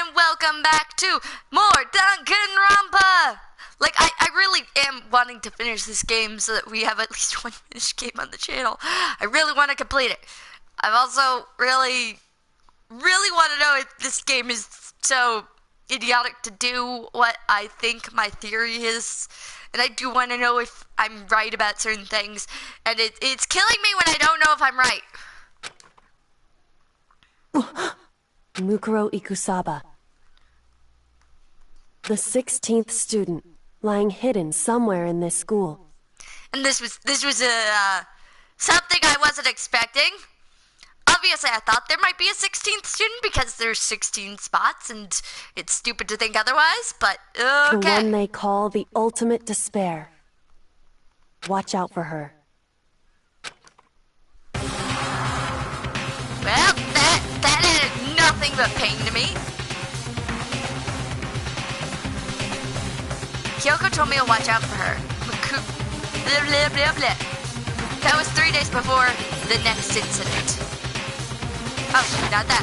and welcome back to more Danganronpa! Like, I really am wanting to finish this game so that we have at least one finished game on the channel. I really want to complete it. I've also really want to know if this game is so idiotic to do what I think my theory is. And I do want to know if I'm right about certain things. And it's killing me when I don't know if I'm right. Mukuro Ikusaba, the 16th student, lying hidden somewhere in this school. And this was something I wasn't expecting. Obviously, I thought there might be a 16th student because there's 16 spots, and it's stupid to think otherwise, but okay. The one they call the ultimate despair. Watch out for her. Well, that added nothing but pain to me. Kyoko told me to watch out for her. Blah, blah, blah, blah. That was 3 days before the next incident. Oh, not that.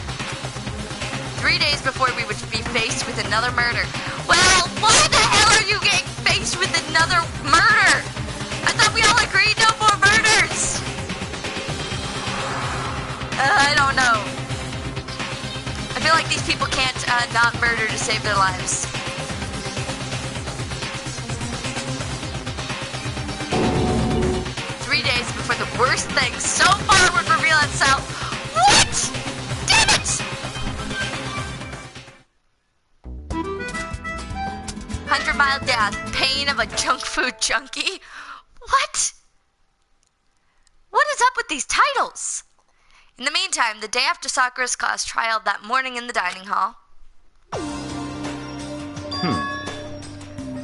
3 days before we would be faced with another murder. Well, why the hell are you getting faced with another murder? I thought we all agreed no more murders. I don't know. I feel like these people can't not murder to save their lives. For the worst thing so far would reveal itself. What? Damn it! 100-mile death, pain of a junk food junkie. What? What is up with these titles? In the meantime, the day after Sakura's class trial that morning in the dining hall.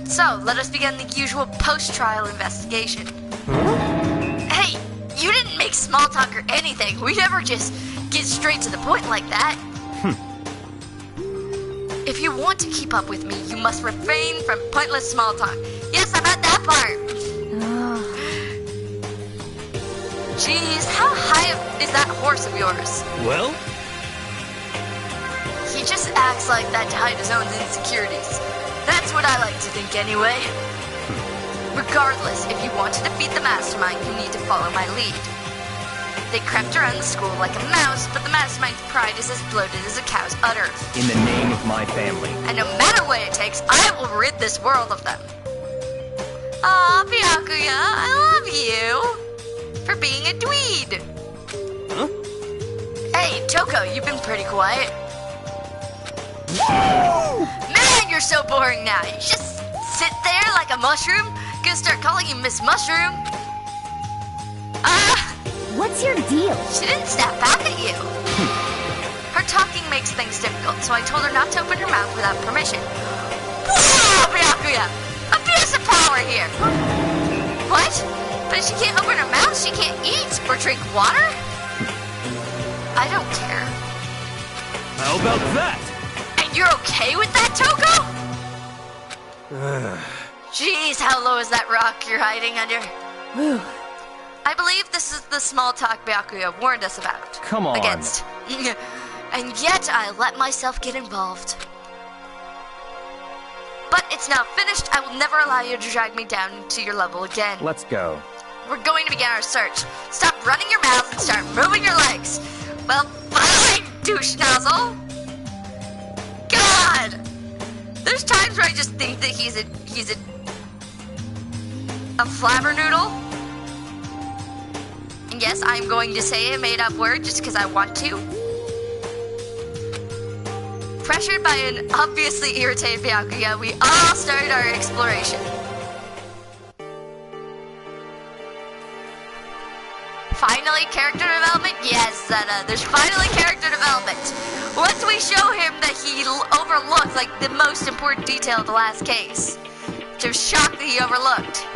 So, let us begin the usual post-trial investigation. Hey, you didn't make small talk or anything. We never just get straight to the point like that. If you want to keep up with me, you must refrain from pointless small talk. Yes, I meant that part. Jeez, how high is that horse of yours? Well? He just acts like that to hide his own insecurities. That's what I like to think anyway. Regardless, if you want to defeat the mastermind, you need to follow my lead. They crept around the school like a mouse, but the mastermind's pride is as bloated as a cow's udder. In the name of my family. And no matter what it takes, I will rid this world of them. Aw, Byakuya, I love you. For being a dweeb. Huh? Hey, Toko, you've been pretty quiet. Man, you're so boring now. You just sit there like a mushroom. Gonna start calling you Miss Mushroom. What's your deal? She didn't snap back at you. Her talking makes things difficult, so I told her not to open her mouth without permission. Whoa, Byakuya! Abuse of power here! What? But if she can't open her mouth, she can't eat or drink water? I don't care. How about that? And you're okay with that, Toko? Jeez, how low is that rock you're hiding under? Whew. I believe this is the small talk Byakuya warned us about. Come on. Against. And yet I let myself get involved. But it's now finished. I will never allow you to drag me down to your level again. Let's go. We're going to begin our search. Stop running your mouth and start moving your legs. Well, fine, douche nozzle. God! There's times where I just think that he's a flabbernoodle. And yes, I'm going to say a made-up word just because I want to. Pressured by an obviously irritated Byakuya, we all started our exploration. Finally, character development? Yes, there's finally character development. Once we show him that he overlooked, like, the most important detail of the last case. Which I was shocked that he overlooked.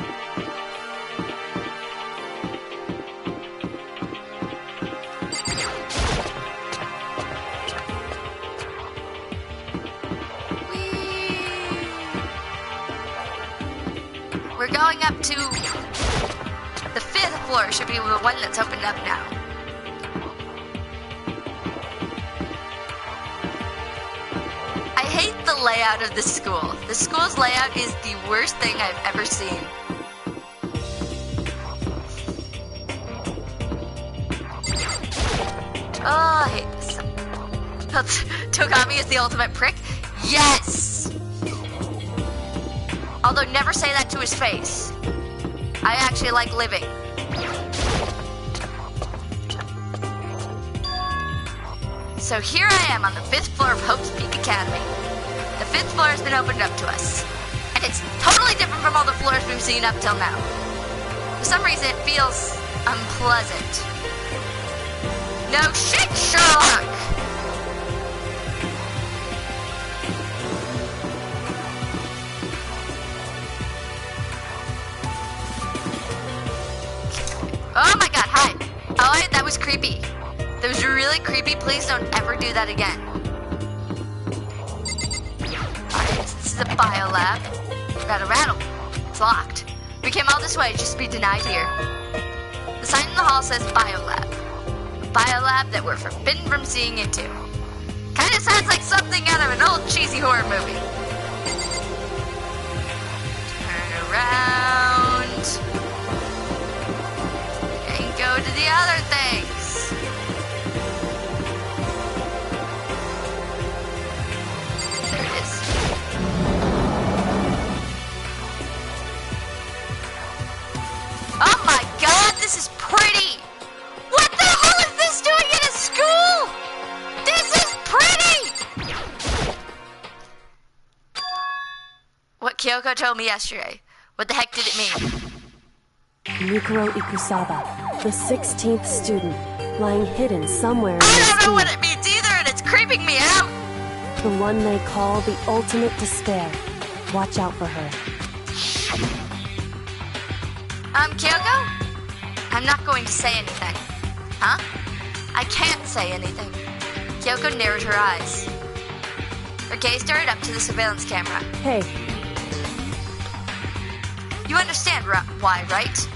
We're going up to the 5th floor. Should be the one that's opened up now. I the layout of the school. The school's layout is the worst thing I've ever seen. Oh, I hate this. Togami is the ultimate prick? Yes! Although never say that to his face. I actually like living. So here I am on the 5th floor of Hope's Peak Academy. The 5th floor has been opened up to us. And it's totally different from all the floors we've seen up till now. For some reason it feels unpleasant. No shit, Sherlock! Oh my god, hi. Oh, that was creepy. That was really creepy. Please don't ever do that again. Alright, this is a biolab. Rattle, rattle. It's locked. We came all this way just to be denied here. The sign in the hall says biolab. A biolab that we're forbidden from seeing into. Kinda sounds like something out of an old cheesy horror movie. Turn around. And go to the other things. There it is. Oh my god, this is pretty! What the hell is this doing in a school? This is pretty! What Kyoko told me yesterday. What the heck did it mean? Mikuro Ikusaba, the 16th student, lying hidden somewhere in I the don't know school. what it means either, and it's creeping me out! The one they call the ultimate despair. Watch out for her. Kyoko? I'm not going to say anything. Huh? I can't say anything. Kyoko narrowed her eyes. Her gaze darted up to the surveillance camera. Hey, You understand why, right?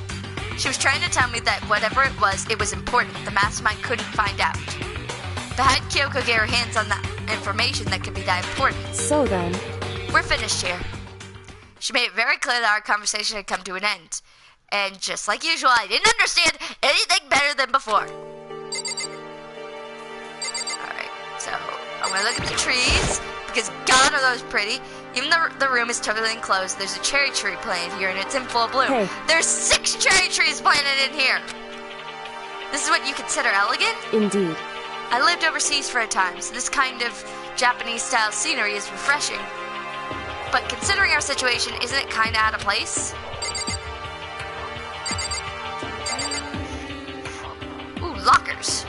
She was trying to tell me that whatever it was important. The mastermind couldn't find out. The head Kyoko get her hands on that information that could be that important. so then, We're finished here. She made it very clear that our conversation had come to an end. And just like usual, I didn't understand anything better than before. Alright, so I'm gonna look at the trees, because God are those pretty. Even though the room is totally enclosed, there's a cherry tree planted here and it's in full bloom. Hey. There's 6 cherry trees planted in here! This is what you consider elegant? indeed. I lived overseas for a time, so this kind of Japanese-style scenery is refreshing. But considering our situation, isn't it kinda out of place? Ooh, lockers.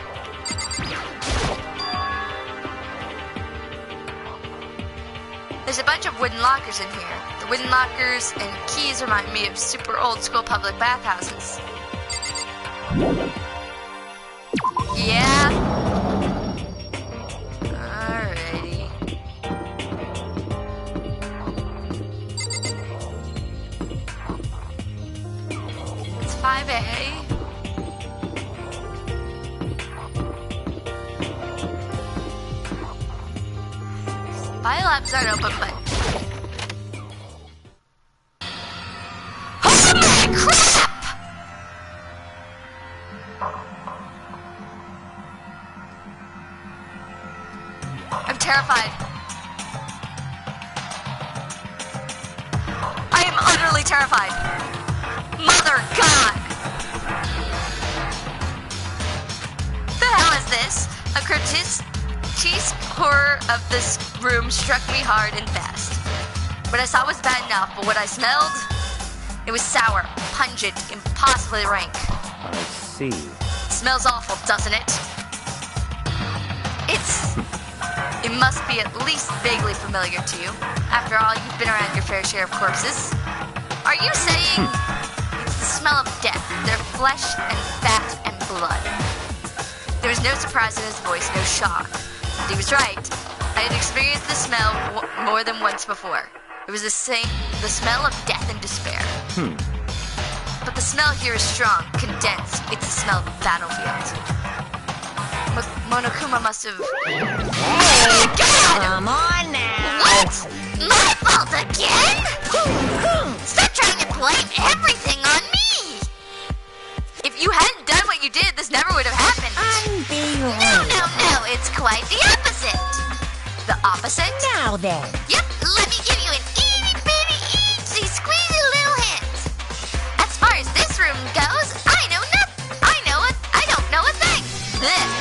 There's a bunch of wooden lockers in here. The wooden lockers and keys remind me of super old school public bathhouses. Yeah. Alrighty. It's 5A. Biolabs aren't open, but... Holy crap! I'm terrified. I am utterly terrified. Mother God! The hell is this? A grotesque horror of this room struck me hard and fast. What I saw was bad enough, but what I smelled, it was sour, pungent, impossibly rank. I see. Smells awful, doesn't it? It must be at least vaguely familiar to you. After all, you've been around your fair share of corpses. Are you saying it's the smell of death, their flesh and fat and blood? There was no surprise in his voice, no shock. He was right. I had experienced the smell more than once before. It was the smell of death and despair. But the smell here is strong, condensed. It's the smell of a battlefield. Monokuma must have... Oh my God! Come on now. What? What? My fault again? Stop trying to blame everything on me! If you hadn't done what you did, this never would have happened. I'm being No, it's quite the opposite. The opposite? Now then. Yep, let me give you an itty bitty eensy squeezy little hint. As far as this room goes, I know nothing. I don't know a thing. Ugh.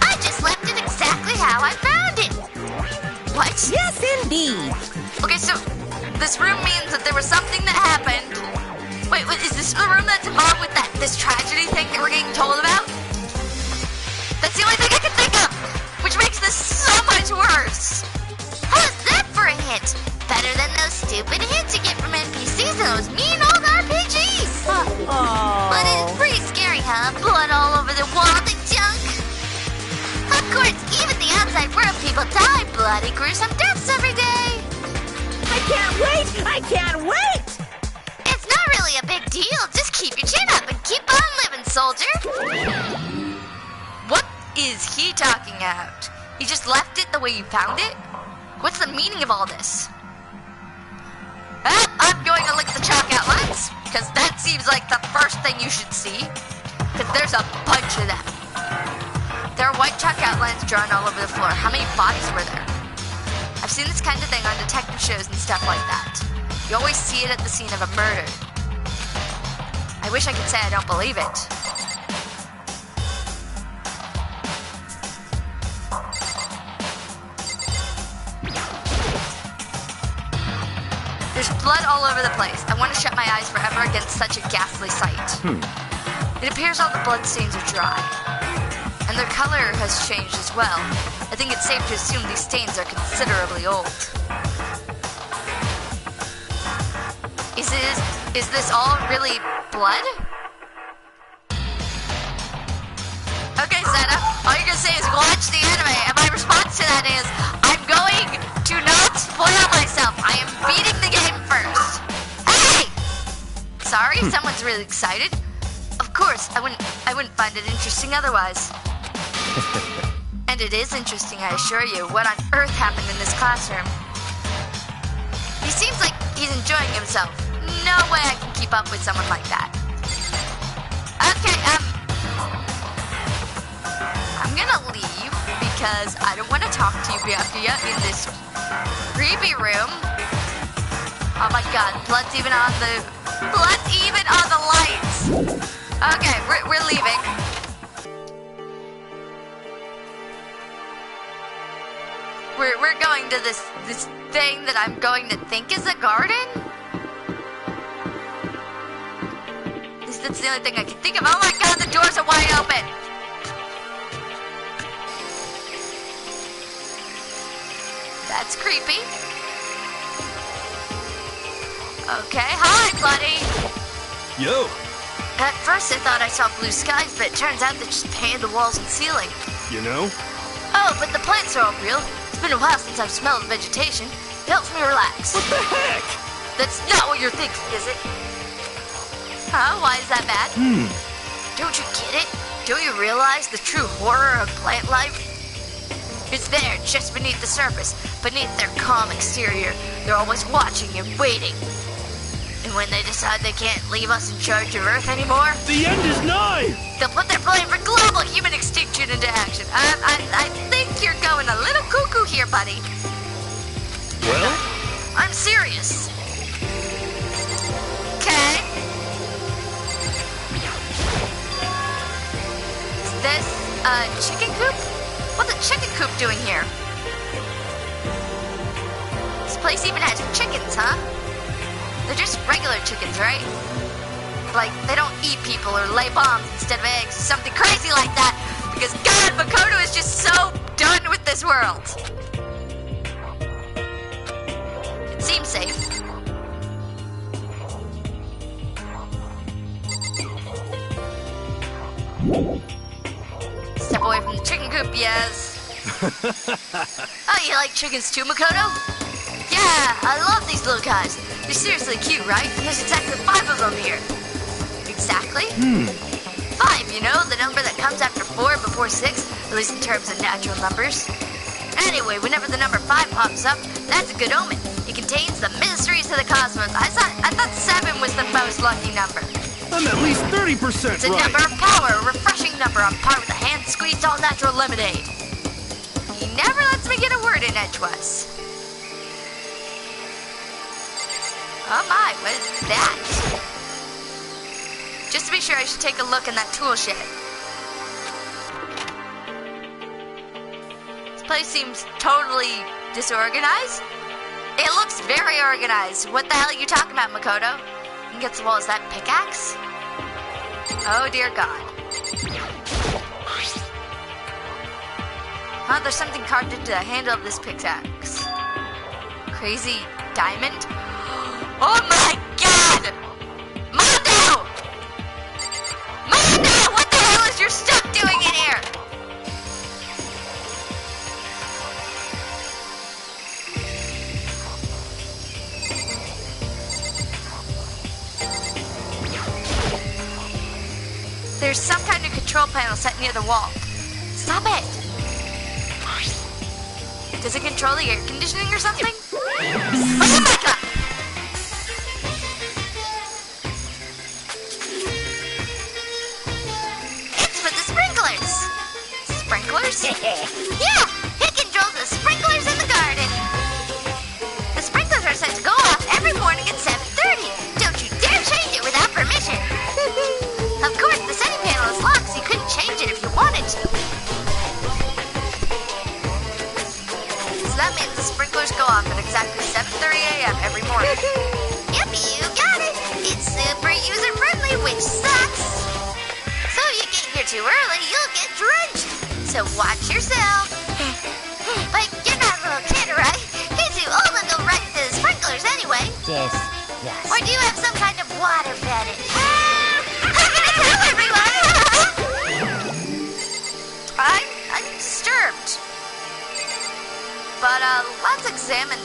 I just left it exactly how I found it. What? Yes, indeed. Okay, so this room means that there was something that happened. Wait, is this the room that's involved with this tragedy thing that we're getting told about? That's the only thing I can think of, which makes this so much worse. How's that for a hint? Better than those stupid hints you get from NPCs and those mean old RPGs. But it's pretty scary, huh? Blood all over the walls and junk. Of course, even the outside world people die bloody, gruesome deaths every day. I can't wait! It's not really a big deal. Just keep your chin up and keep on living, soldier. What is he talking about? He just left it the way you found it? What's the meaning of all this? Well, I'm going to look at the chalk outlines, because that seems like the first thing you should see. Because there's a bunch of them. There are white chalk outlines drawn all over the floor. How many bodies were there? I've seen this kind of thing on detective shows and stuff like that. You always see it at the scene of a murder. I wish I could say I don't believe it. There's blood all over the place. I want to shut my eyes forever against such a ghastly sight. It appears all the blood stains are dry. And their color has changed as well. I think it's safe to assume these stains are considerably old. Is this all really blood? Okay, Santa, all you're gonna say is watch the anime, and my response to that is, I'm going to not spoil myself. I am beating the game first. Hey! Sorry, someone's really excited. Of course, I wouldn't find it interesting otherwise. And it is interesting, I assure you. What on earth happened in this classroom? He seems like he's enjoying himself. No way I can keep up with someone like that. Okay, I'm gonna leave because I don't want to talk to you, Byakuya, in this creepy room. Oh my god, blood's even on the lights. Okay, we're leaving. We're going to this thing that I'm going to think is a garden? At least that's the only thing I can think of. Oh my god, the doors are wide open! That's creepy. Okay, hi, buddy! Yo! At first I thought I saw blue skies, but it turns out they just painted the walls and ceiling. You know? Oh, but the plants are all real. It's been a while since I've smelled vegetation. It helps me relax. What the heck? That's not what you're thinking, is it? Huh? Why is that bad? Don't you get it? Don't you realize the true horror of plant life? It's there, just beneath the surface, beneath their calm exterior. They're always watching and waiting. And when they decide they can't leave us in charge of Earth anymore, The end is nigh! they'll put their plan for global human extinction into action. I think you're going a little cuckoo here, buddy. Well? I'm serious. Okay. Is this a chicken coop? What's a chicken coop doing here? This place even has chickens, huh? They're just regular chickens, right? Like, they don't eat people or lay bombs instead of eggs or something crazy like that. Because God, Makoto is just so done with this world. It seems safe. Step away from the chicken coop, yes. Oh, you like chickens too, Makoto? Yeah, I love these little guys. They're seriously cute, right? And there's exactly 5 of them here. Exactly? 5, you know, the number that comes after 4 before 6, at least in terms of natural numbers. Anyway, whenever the number 5 pops up, that's a good omen. It contains the mysteries of the cosmos. I thought 7 was the most lucky number. I'm at least 30% It's a right. number of power, a refreshing number on par with a hand-squeezed all-natural lemonade. He never lets me get a word in edgewise. Oh my, what is that? Just to be sure, I should take a look in that tool shed. This place seems totally disorganized. It looks very organized. What the hell are you talking about, Makoto? Against the wall, is that pickaxe? Oh dear God. Huh, there's something carved into the handle of this pickaxe. Crazy diamond? Oh my God! Mondo! Mondo! What the hell is your stuff doing in here? There's some kind of control panel set near the wall. Stop it! Does it control the air conditioning or something? Oh my God! It's for the sprinklers! Sprinklers? Yeah! It controls the sprinklers in the garden! The sprinklers are set to go off every morning at 7:30. Don't you dare change it without permission! Of course, the setting panel is locked, so you couldn't change it if you wanted to. So that means the sprinklers go off at exactly 7:30 a.m. every morning. Yep, you got it. It's super user-friendly, which sucks. So if you get here too early, you'll get drenched. So watch yourself. But you're not a little kid, right? You're too old to go right to the sprinklers anyway. Yes. Or do you have some kind of water fetish? I'm gonna tell everyone! I'm disturbed. But let's examine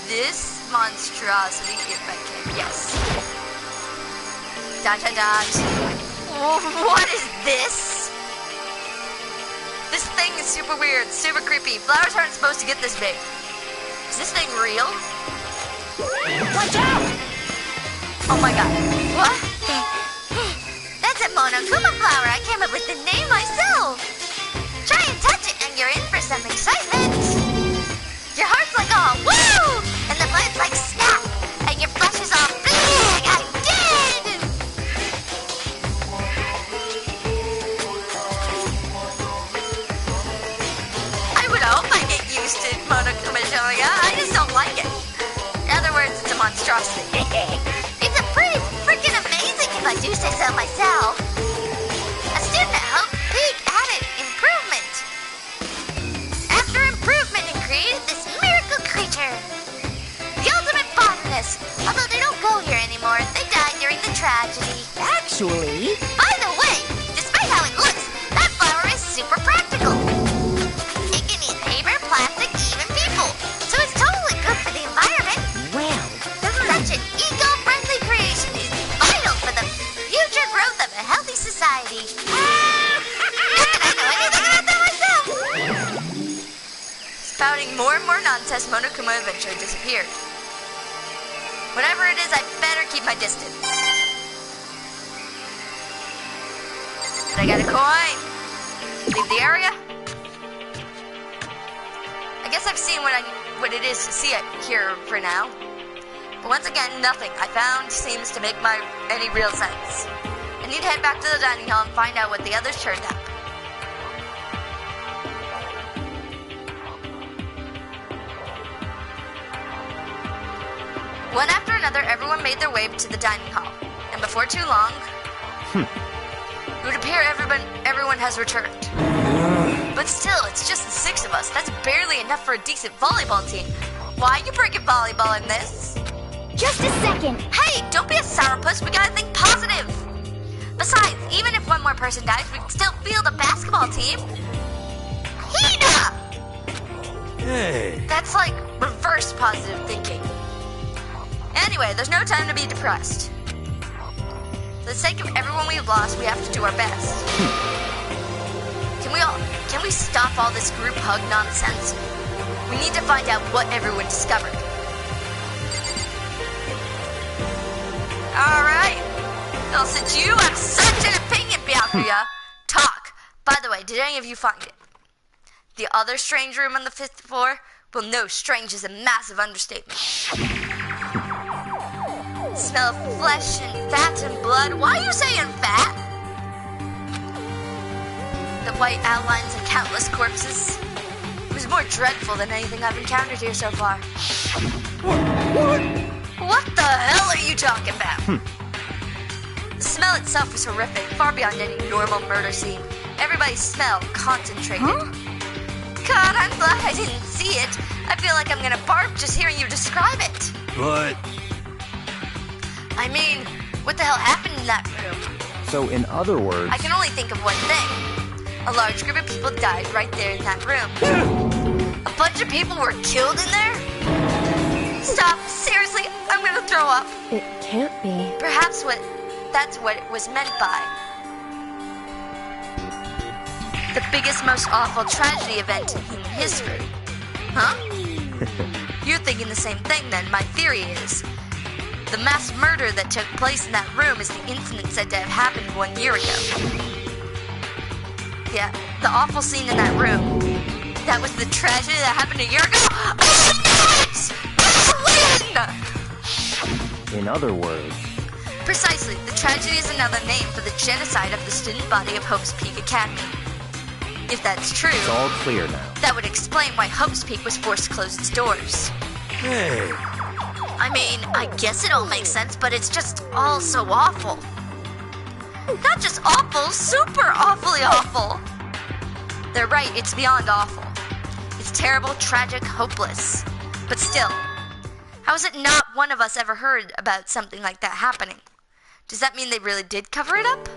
this monstrosity if I can. Yes. Dot dot dot. What is this? This thing is super weird, super creepy. Flowers aren't supposed to get this big. Is this thing real? Watch out! Oh my God. What? That's a Monokuma flower. I came up with the name myself. Try and touch it and you're in for some excitement. Your heart's like all woo! And the blood's like snap! And your flesh is all big! I did! I would hope I get used to Monokuma Shoya. I just don't like it. In other words, it's a monstrosity. It's a pretty freaking amazing if I do say so myself. A student at Hope Peak added improvement. After improvement, it created this miracle creature. The ultimate botanist. Although they don't go here anymore, they died during the tragedy. Actually, By the way, despite how it looks, that flower is super practical. It can eat paper, plastic, even people. So it's totally good for the environment. well, Such an eco-friendly creation is vital for the future growth of a healthy society. Not that I know anything about that myself. Spouting more and more nonsense, Monokuma eventually disappeared. Whatever it is, I better keep my distance. But I got a coin. Leave the area. I guess I've seen what it is to see it here for now. But once again, nothing I found seems to make any real sense. I need to head back to the dining hall and find out what the others turned up. One after another, everyone made their way to the dining hall. And before too long, it would appear everyone has returned. But still, it's just the 6 of us. That's barely enough for a decent volleyball team. Why are you bringing volleyball in this? Just a second. Hey, don't be a sourpuss. We gotta think positive. Besides, even if one more person dies, we can still field a basketball team. Hina! Hey. That's like reverse positive thinking. Anyway, there's no time to be depressed. For the sake of everyone we've lost, we have to do our best. Can we stop all this group hug nonsense? We need to find out what everyone discovered. Alright. Well, since you have such an opinion, Byakuya, talk. By the way, did any of you find it? The other strange room on the 5th floor? Well, no, strange is a massive understatement. Smell of flesh and fat and blood. Why are you saying fat? The white outlines of countless corpses. It was more dreadful than anything I've encountered here so far. What the hell are you talking about? The smell itself was horrific, far beyond any normal murder scene. Everybody's smell concentrated. God, I'm glad I didn't see it. I feel like I'm gonna barf just hearing you describe it. But... I mean, what the hell happened in that room? So in other words... I can only think of one thing. A large group of people died right there in that room. A bunch of people were killed in there? Stop, seriously, I'm gonna throw up. It can't be. Perhaps that's what it was meant by. The biggest, most awful tragedy event in human history. Huh? You're thinking the same thing then. My theory is the mass murder that took place in that room is the incident said to have happened 1 year ago. Yeah, the awful scene in that room. That was the tragedy that happened a year ago? I win! In other words... Precisely. The tragedy is another name for the genocide of the student body of Hope's Peak Academy. If that's true, It's all clear now. that would explain why Hope's Peak was forced to close its doors. Hey, I mean, I guess it all makes sense, but it's just all so awful. Not just awful, super awfully awful. They're right, it's beyond awful. It's terrible, tragic, hopeless. But still, how is it not one of us ever heard about something like that happening? Does that mean they really did cover it up?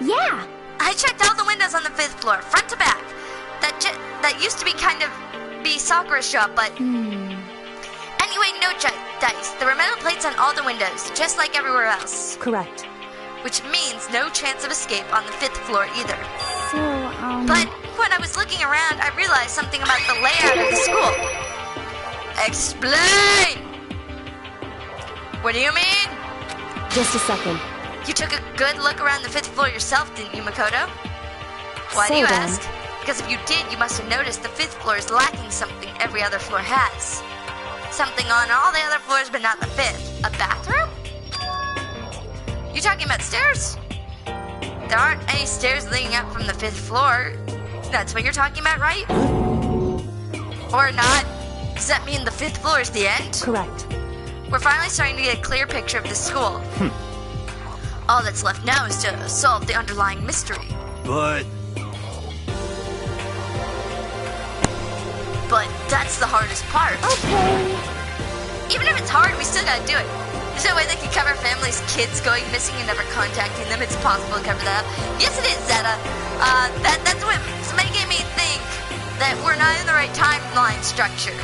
Yeah. I checked all the windows on the 5th floor, front to back. That used to be kind of be Sakura's shop, but... Anyway, no dice. There were metal plates on all the windows, just like everywhere else. Correct. Which means no chance of escape on the 5th floor either. So, But when I was looking around, I realized something about the layout of the school. Explain! What do you mean? Just a second. You took a good look around the 5th floor yourself, didn't you, Makoto? Why do you So then- ask? Because if you did, you must have noticed the 5th floor is lacking something every other floor has. Something on all the other floors, but not the 5th. A bathroom? You talking about stairs? There aren't any stairs leading up from the 5th floor. That's what you're talking about, right? Or not? Does that mean the 5th floor is the end? Correct. We're finally starting to get a clear picture of the school. All that's left now is to solve the underlying mystery. but... But that's the hardest part. Okay. Even if it's hard, we still gotta do it. There's no way they can cover families' kids going missing and never contacting them. It's possible to cover that up. Yes, it is, Zeta. That's what's making me think that we're not in the right timeline structure.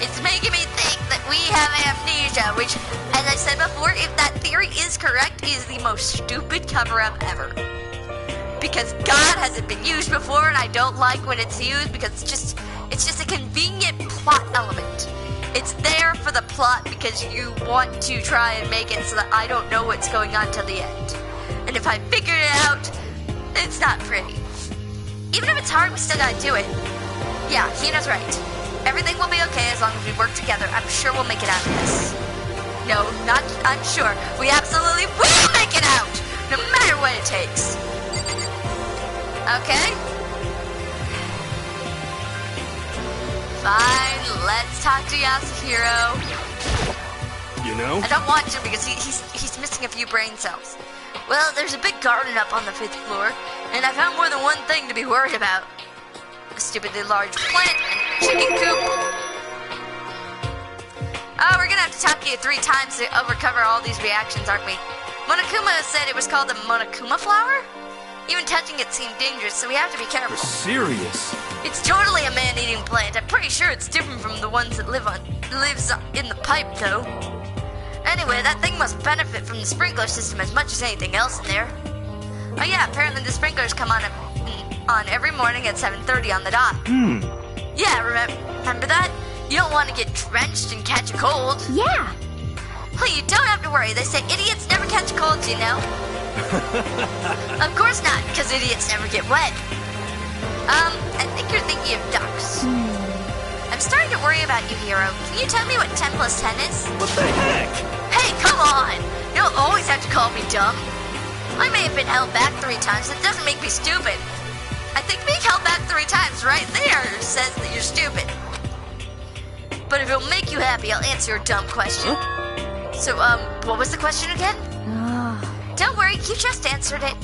It's making me think that we have amnesia, which, as I said before, if that theory is correct, is the most stupid cover-up ever. Because God hasn't been used before, and I don't like when it's used because it's just a convenient plot element. It's there for the plot because you want to try and make it so that I don't know what's going on till the end. And if I figure it out, it's not pretty. Even if it's hard, we still gotta do it. Yeah, Hina's right. Everything will be okay as long as we work together. I'm sure we'll make it out of this. No, not I'm sure. We absolutely will make it out! No matter what it takes. Okay? Fine, let's talk to Yasuhiro. You know? I don't want to because he's missing a few brain cells. Well, there's a big garden up on the 5th floor, and I found more than one thing to be worried about. A stupidly large plant and a chicken coop. Oh, we're gonna have to talk to you 3 times to overcover all these reactions, aren't we? Monokuma said it was called the Monokuma flower? Even touching it seemed dangerous, so we have to be careful. You're serious? It's totally a man-eating plant. I'm pretty sure it's different from the ones that lives in the pipe, though. Anyway, that thing must benefit from the sprinkler system as much as anything else in there. Oh yeah, apparently the sprinklers come on every morning at 7:30 on the dot. Yeah, remember that? You don't want to get drenched and catch a cold. Yeah. Well, you don't have to worry. They say idiots never catch colds, you know? Of course not, because idiots never get wet. I think you're thinking of ducks. I'm starting to worry about you, Hero. Can you tell me what 10 plus 10 is? What the heck? Hey, come on! You don't always have to call me dumb. I may have been held back 3 times. It doesn't make me stupid. I think being held back 3 times right there says that you're stupid. But if it'll make you happy, I'll answer your dumb question. So, what was the question again? Don't worry, you just answered it.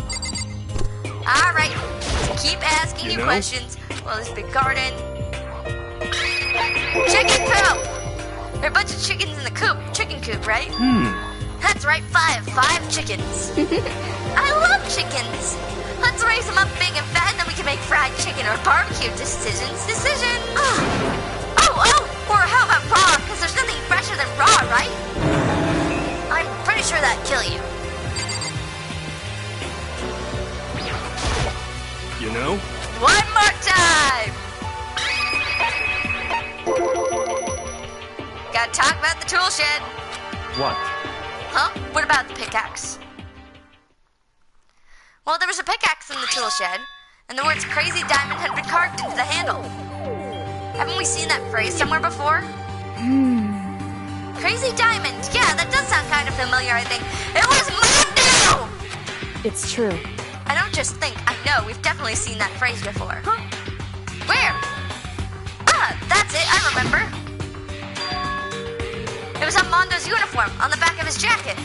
Alright, keep asking you questions. Well, this big garden. Chicken coop! There are a bunch of chickens in the coop. Chicken coop, right? That's right, 5 chickens. I love chickens. Let's raise them up big and fat, and then we can make fried chicken or barbecue. Decisions. Or how about raw? Because there's nothing fresher than raw, right? I'm pretty sure that'd kill you. You know? One more time! Gotta talk about the tool shed. What? Huh? What about the pickaxe? Well, there was a pickaxe in the tool shed, and the words Crazy Diamond had been carved into the handle. Haven't we seen that phrase somewhere before? Crazy Diamond. Yeah, that does sound kind of familiar, I think. It was Mondo! It's true. I don't just think, I know. We've definitely seen that phrase before. Huh? Where? That's it. I remember. It was on Mondo's uniform, on the back of his jacket.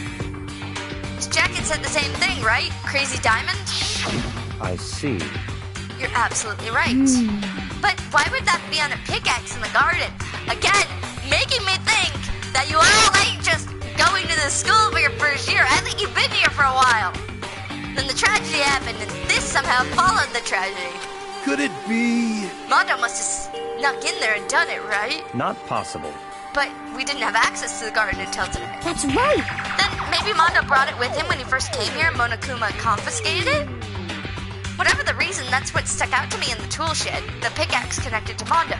His jacket said the same thing, right? Crazy Diamond? I see. You're absolutely right. But why would that be on a pickaxe in the garden? Again, making me think that you all ain't just going to the school for your first year. I think you've been here for a while. Then the tragedy happened, and this somehow followed the tragedy. Could it be? Mondo must have snuck in there and done it, right? Not possible. But we didn't have access to the garden until today. That's right. Then maybe Mondo brought it with him when he first came here and Monokuma confiscated it? Whatever the reason, that's what stuck out to me in the tool shed. The pickaxe connected to Mondo.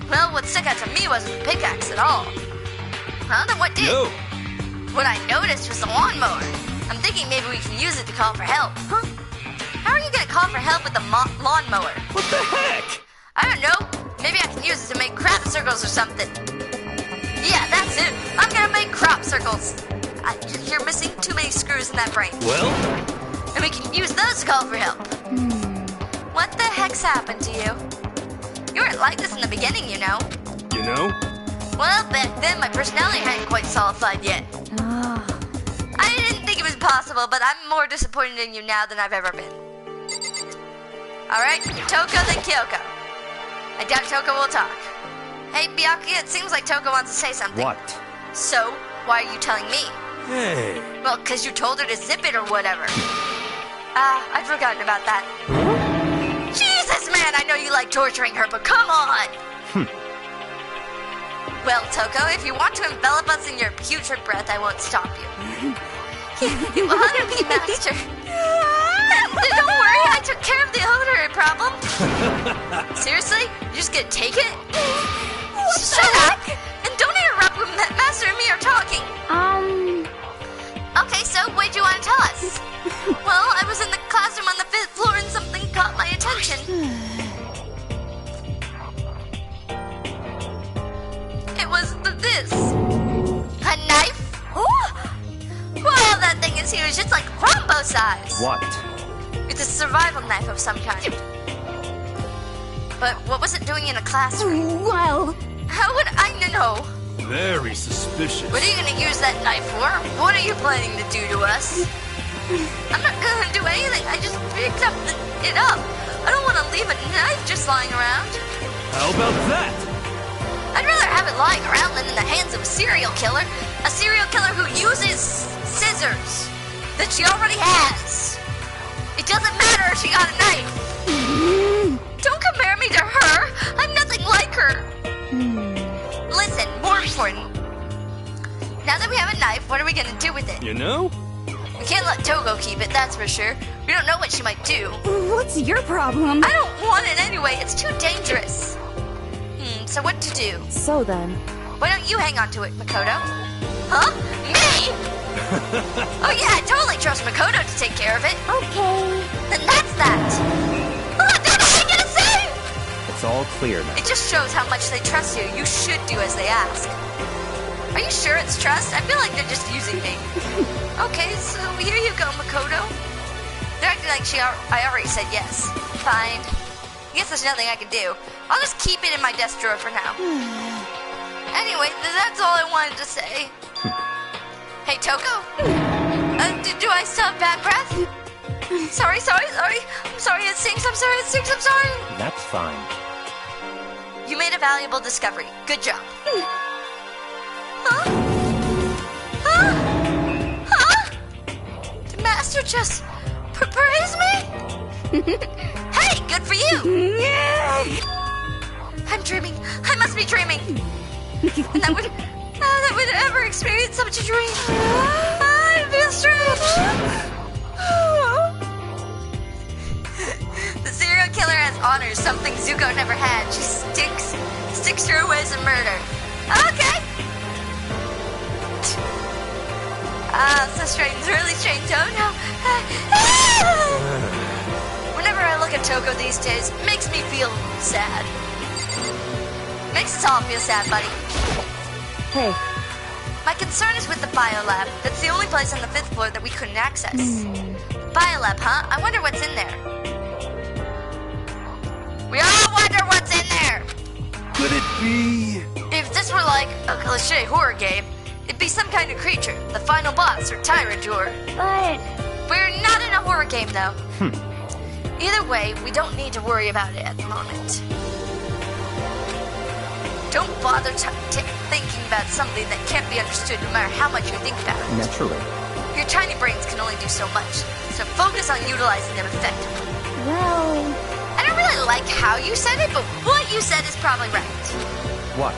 Well, what stuck out to me wasn't the pickaxe at all. Huh? Then what did? No. What I noticed was the lawnmower. I'm thinking maybe we can use it to call for help. Huh? How are you gonna call for help with a lawnmower? What the heck? I don't know. Maybe I can use it to make crop circles or something. Yeah, that's it. I'm gonna make crop circles. You're missing too many screws in that brain. Well? And we can use those to call for help. What the heck's happened to you? You weren't like this in the beginning, you know. You know? Well, back then my personality hadn't quite solidified yet. I didn't think it was possible, but I'm more disappointed in you now than I've ever been. Alright, Toko then Kyoko. I doubt Toko will talk. Hey, Byakuya, it seems like Toko wants to say something. What? So, why are you telling me? Hey. Well, 'cause you told her to zip it or whatever. I'd forgotten about that. Jesus, man, I know you like torturing her, but come on! Well, Toko, if you want to envelop us in your putrid breath, I won't stop you. You honor me, Master. Don't worry, I took care of the odor problem. Seriously? You're just gonna take it? Shut up! And don't interrupt when Master and me are talking. Okay, so what did you want to tell us? Well, I was in the classroom on the 5th floor and something caught my attention. It was this. A knife? Well, that thing is huge. It's like Rombo size. What? It's a survival knife of some kind. But what was it doing in a classroom? Well, How would I know? Very suspicious. What are you gonna use that knife for? What are you planning to do to us? I'm not gonna do anything. I just picked it up. I don't want to leave a knife just lying around. How about that? I'd rather have it lying around than in the hands of a serial killer. A serial killer who uses scissors that she already has. It doesn't matter if she got a knife. Don't compare me to her. I'm nothing like her. Listen, more important. Now that we have a knife, what are we gonna do with it? You know? We can't let Togo keep it, that's for sure. We don't know what she might do. What's your problem? I don't want it anyway. It's too dangerous. So what to do? So then, Why don't you hang on to it, Makoto? Huh? Me? Oh yeah, I totally trust Makoto to take care of it. Okay. Then that's that. Oh, that's all I'm gonna say! It's all clear now. It just shows how much they trust you. You should do as they ask. Are you sure it's trust? I feel like they're just using me. Okay, so here you go, Makoto. They're acting like I already said yes. Fine. I guess there's nothing I can do. I'll just keep it in my desk drawer for now. Anyway, that's all I wanted to say. Hey, Toko. Do I still have bad breath? Sorry. I'm sorry it stinks. I'm sorry. That's fine. You made a valuable discovery. Good job. Huh? The master just praised me? Hey, good for you. I'm dreaming. I must be dreaming. And that would ever experience such a dream. I feel strange. The serial killer has honors, something Zuko never had. She sticks to her ways of murder. Okay. So strange, really strange. Oh no. Whenever I look at Toko these days, it makes me feel sad. Makes us all feel sad, buddy. hey, My concern is with the biolab. That's the only place on the 5th floor that we couldn't access. Biolab, huh? I wonder what's in there. We all wonder what's in there. Could it be? If this were like a cliche horror game, it'd be some kind of creature, the final boss or tyrant or... But We're not in a horror game, though. Either way, we don't need to worry about it at the moment. Don't bother thinking about something that can't be understood no matter how much you think about it. Naturally. Your tiny brains can only do so much, so focus on utilizing them effectively. well, I don't really like how you said it, but what you said is probably right. What?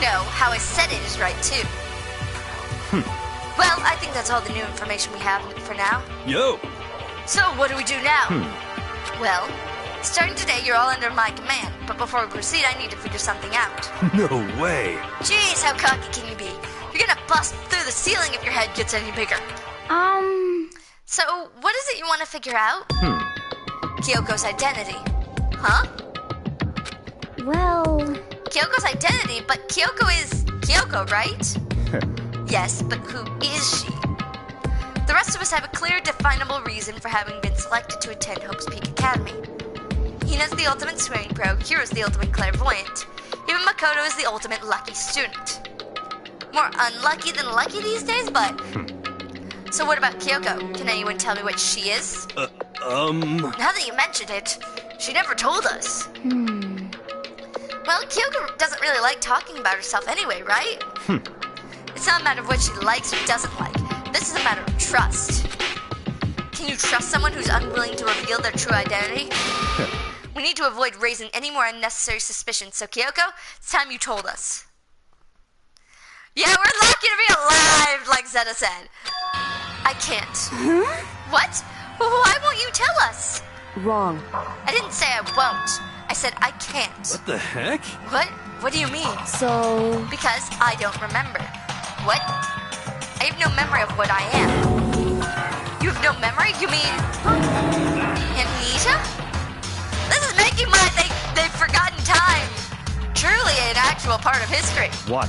No, how I said it is right, too. Well, I think that's all the new information we have for now. Yo! So, what do we do now? Well, starting today, you're all under my command, but before we proceed, I need to figure something out. No way! Jeez, how cocky can you be? You're gonna bust through the ceiling if your head gets any bigger. So, what is it you want to figure out? Kyoko's identity. Huh? well, Kyoko's identity, but Kyoko is Kyoko, right? Yes, but who is she? The rest of us have a clear, definable reason for having been selected to attend Hope's Peak Academy. Hina's the ultimate swimming pro, Kira's the ultimate clairvoyant. Even Makoto is the ultimate lucky student. More unlucky than lucky these days, but... So what about Kyoko? Can anyone tell me what she is? Now that you mentioned it, she never told us. Well, Kyoko doesn't really like talking about herself anyway, right? It's not a matter of what she likes or doesn't like. This is a matter of trust. Can you trust someone who's unwilling to reveal their true identity? We need to avoid raising any more unnecessary suspicions, so Kyoko, it's time you told us. Yeah, we're lucky to be alive, like Zeta said. I can't. What? Why won't you tell us? wrong. I didn't say I won't. I said I can't. What the heck? What? What do you mean? So, Because I don't remember. What? I have no memory of what I am. You have no memory? You mean... amnesia? This is making my they've forgotten time. Truly an actual part of history. What?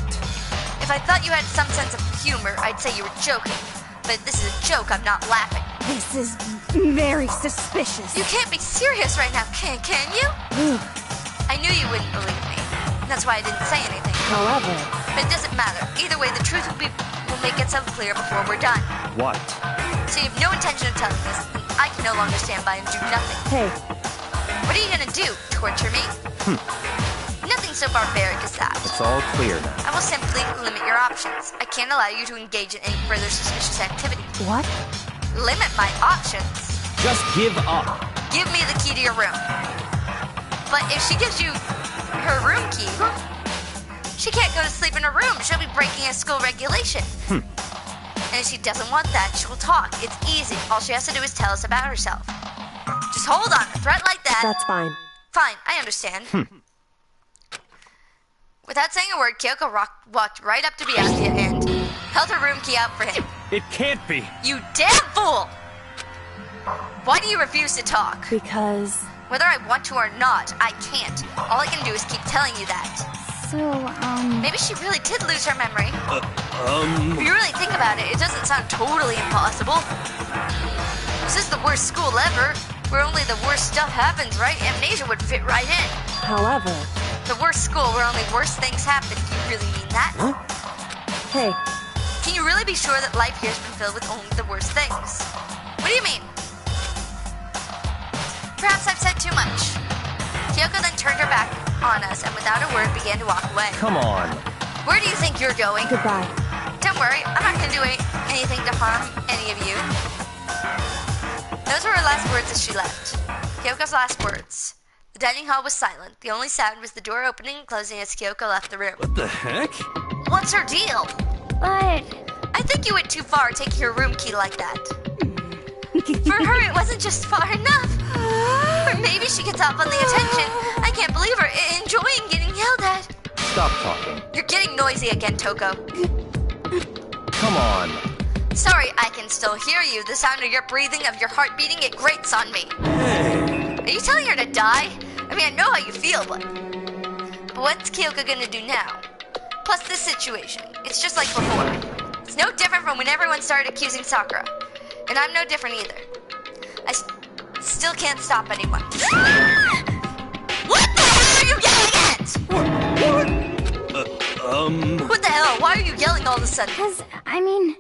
If I thought you had some sense of humor, I'd say you were joking. But this is a joke, I'm not laughing. This is very suspicious. You can't be serious right now, can you? I knew you wouldn't believe me. That's why I didn't say anything. however, But it doesn't matter. Either way, the truth will make itself clear before we're done. What? So you have no intention of telling us, and I can no longer stand by and do nothing. hey, What are you gonna do? Torture me? Nothing so barbaric as that. It's all clear now. I will simply limit your options. I can't allow you to engage in any further suspicious activity. what? Limit my options. Just give up. Give me the key to your room. But if she gives you her room key, she can't go to sleep in her room. She'll be breaking a school regulation. And And if she doesn't want that, she will talk. It's easy. All she has to do is tell us about herself. Just hold on. A threat like that. That's fine. Fine, I understand. Without saying a word, Kyoko walked right up to Byakuya and held her room key out for him. It can't be. You damn fool! Why do you refuse to talk? Because... Whether I want to or not, I can't. All I can do is keep telling you that. So, Maybe she really did lose her memory. If you really think about it, it doesn't sound totally impossible. This is the worst school ever, where only the worst stuff happens, right? Amnesia would fit right in. However... The worst school where only worse things happen. Do you really mean that? Huh? Hey. Can you really be sure that life here has been filled with only the worst things? What do you mean? Perhaps I've said too much. Kyoko then turned her back on us and without a word began to walk away. Come on. Where do you think you're going? Goodbye. Don't worry, I'm not going to do anything to harm any of you. Those were her last words as she left. Kyoko's last words. The dining hall was silent. The only sound was the door opening and closing as Kyoko left the room. What the heck? What's her deal? but... I think you went too far taking your room key like that. For her, it wasn't just far enough. Or maybe she gets off on the attention. I can't believe her enjoying getting yelled at. Stop talking. You're getting noisy again, Toko. Come on. Sorry, I can still hear you. The sound of your breathing, of your heart beating, it grates on me. Are you telling her to die? I mean, I know how you feel, but what's Kyoko gonna do now? Plus this situation, it's just like before. It's no different from when everyone started accusing Sakura. And I'm no different either. I still can't stop anyone. What the hell are you yelling at? What the hell? Why are you yelling all of a sudden? Because, I mean...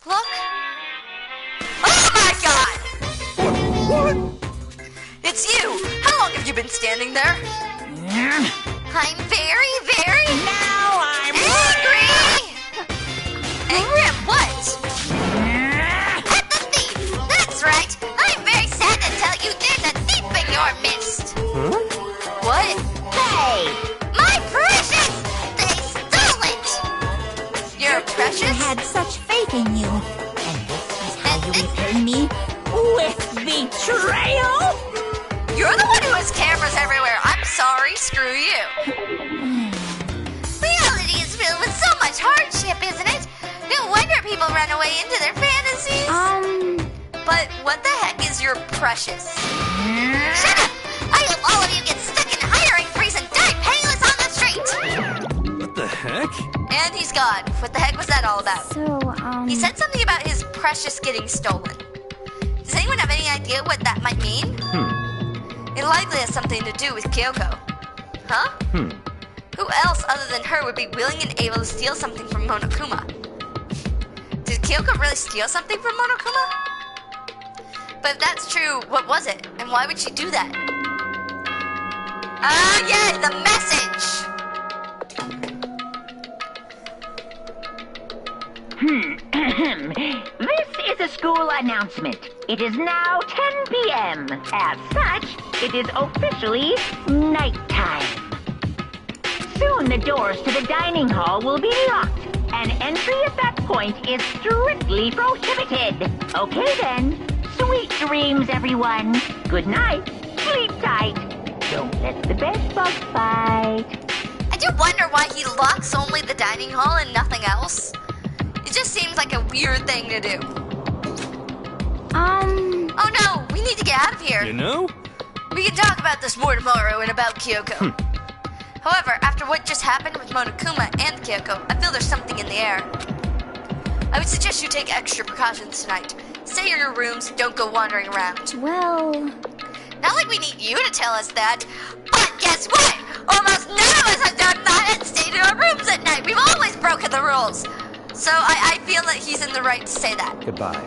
Look. Oh my god! It's you! How long have you been standing there? I'm very, very... Now I'm angry! Angry at what? At the thief! That's right! I'm very sad to tell you there's a thief in your midst! What? Hey! My precious! They stole it! Your I precious? had such faith in you. And this is how you repay me? With betrayal? You're the one who has cameras everywhere. I'm sorry. Screw you. Reality is filled with so much hardship, isn't it? No wonder people run away into their fantasies. But what the heck is your precious? Shut up! I hope all of you get stuck in hiring freeze and die penniless on the street. What the heck? And he's gone. What the heck was that all about? So, He said something about his precious getting stolen. Does anyone have any idea what that might mean? It likely has something to do with Kyoko. Huh? Who else other than her would be willing and able to steal something from Monokuma? Did Kyoko really steal something from Monokuma? But if that's true, what was it? And why would she do that? Ah, yeah, the message! This is a school announcement. It is now 10 p.m. As such, it is officially nighttime. Soon the doors to the dining hall will be locked, and entry at that point is strictly prohibited. Okay then. Sweet dreams, everyone. Good night. Sleep tight. Don't let the bed bug bite. I do wonder why he locks only the dining hall and nothing else. It just seems like a weird thing to do. Oh no, we need to get out of here. You know? We can talk about this more tomorrow and about Kyoko. However, after what just happened with Monokuma and Kyoko, I feel there's something in the air. I would suggest you take extra precautions tonight. Stay in your rooms, don't go wandering around. well... Not like we need you to tell us that. But guess what? Almost none of us have done that and stayed in our rooms at night. We've always broken the rules. So I feel that he's in the right to say that. Goodbye.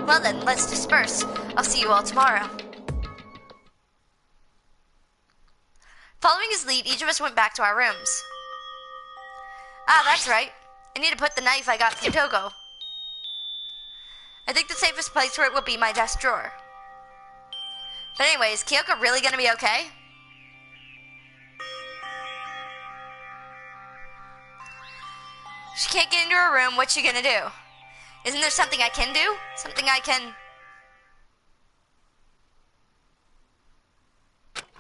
Well then, let's disperse. I'll see you all tomorrow. Following his lead, each of us went back to our rooms. Ah, that's right. I need to put the knife I got from Togo. I think the safest place for it will be my desk drawer. But anyways, is Kyoko really gonna be okay? She can't get into her room. What's she gonna do? Isn't there something I can do? Something I can...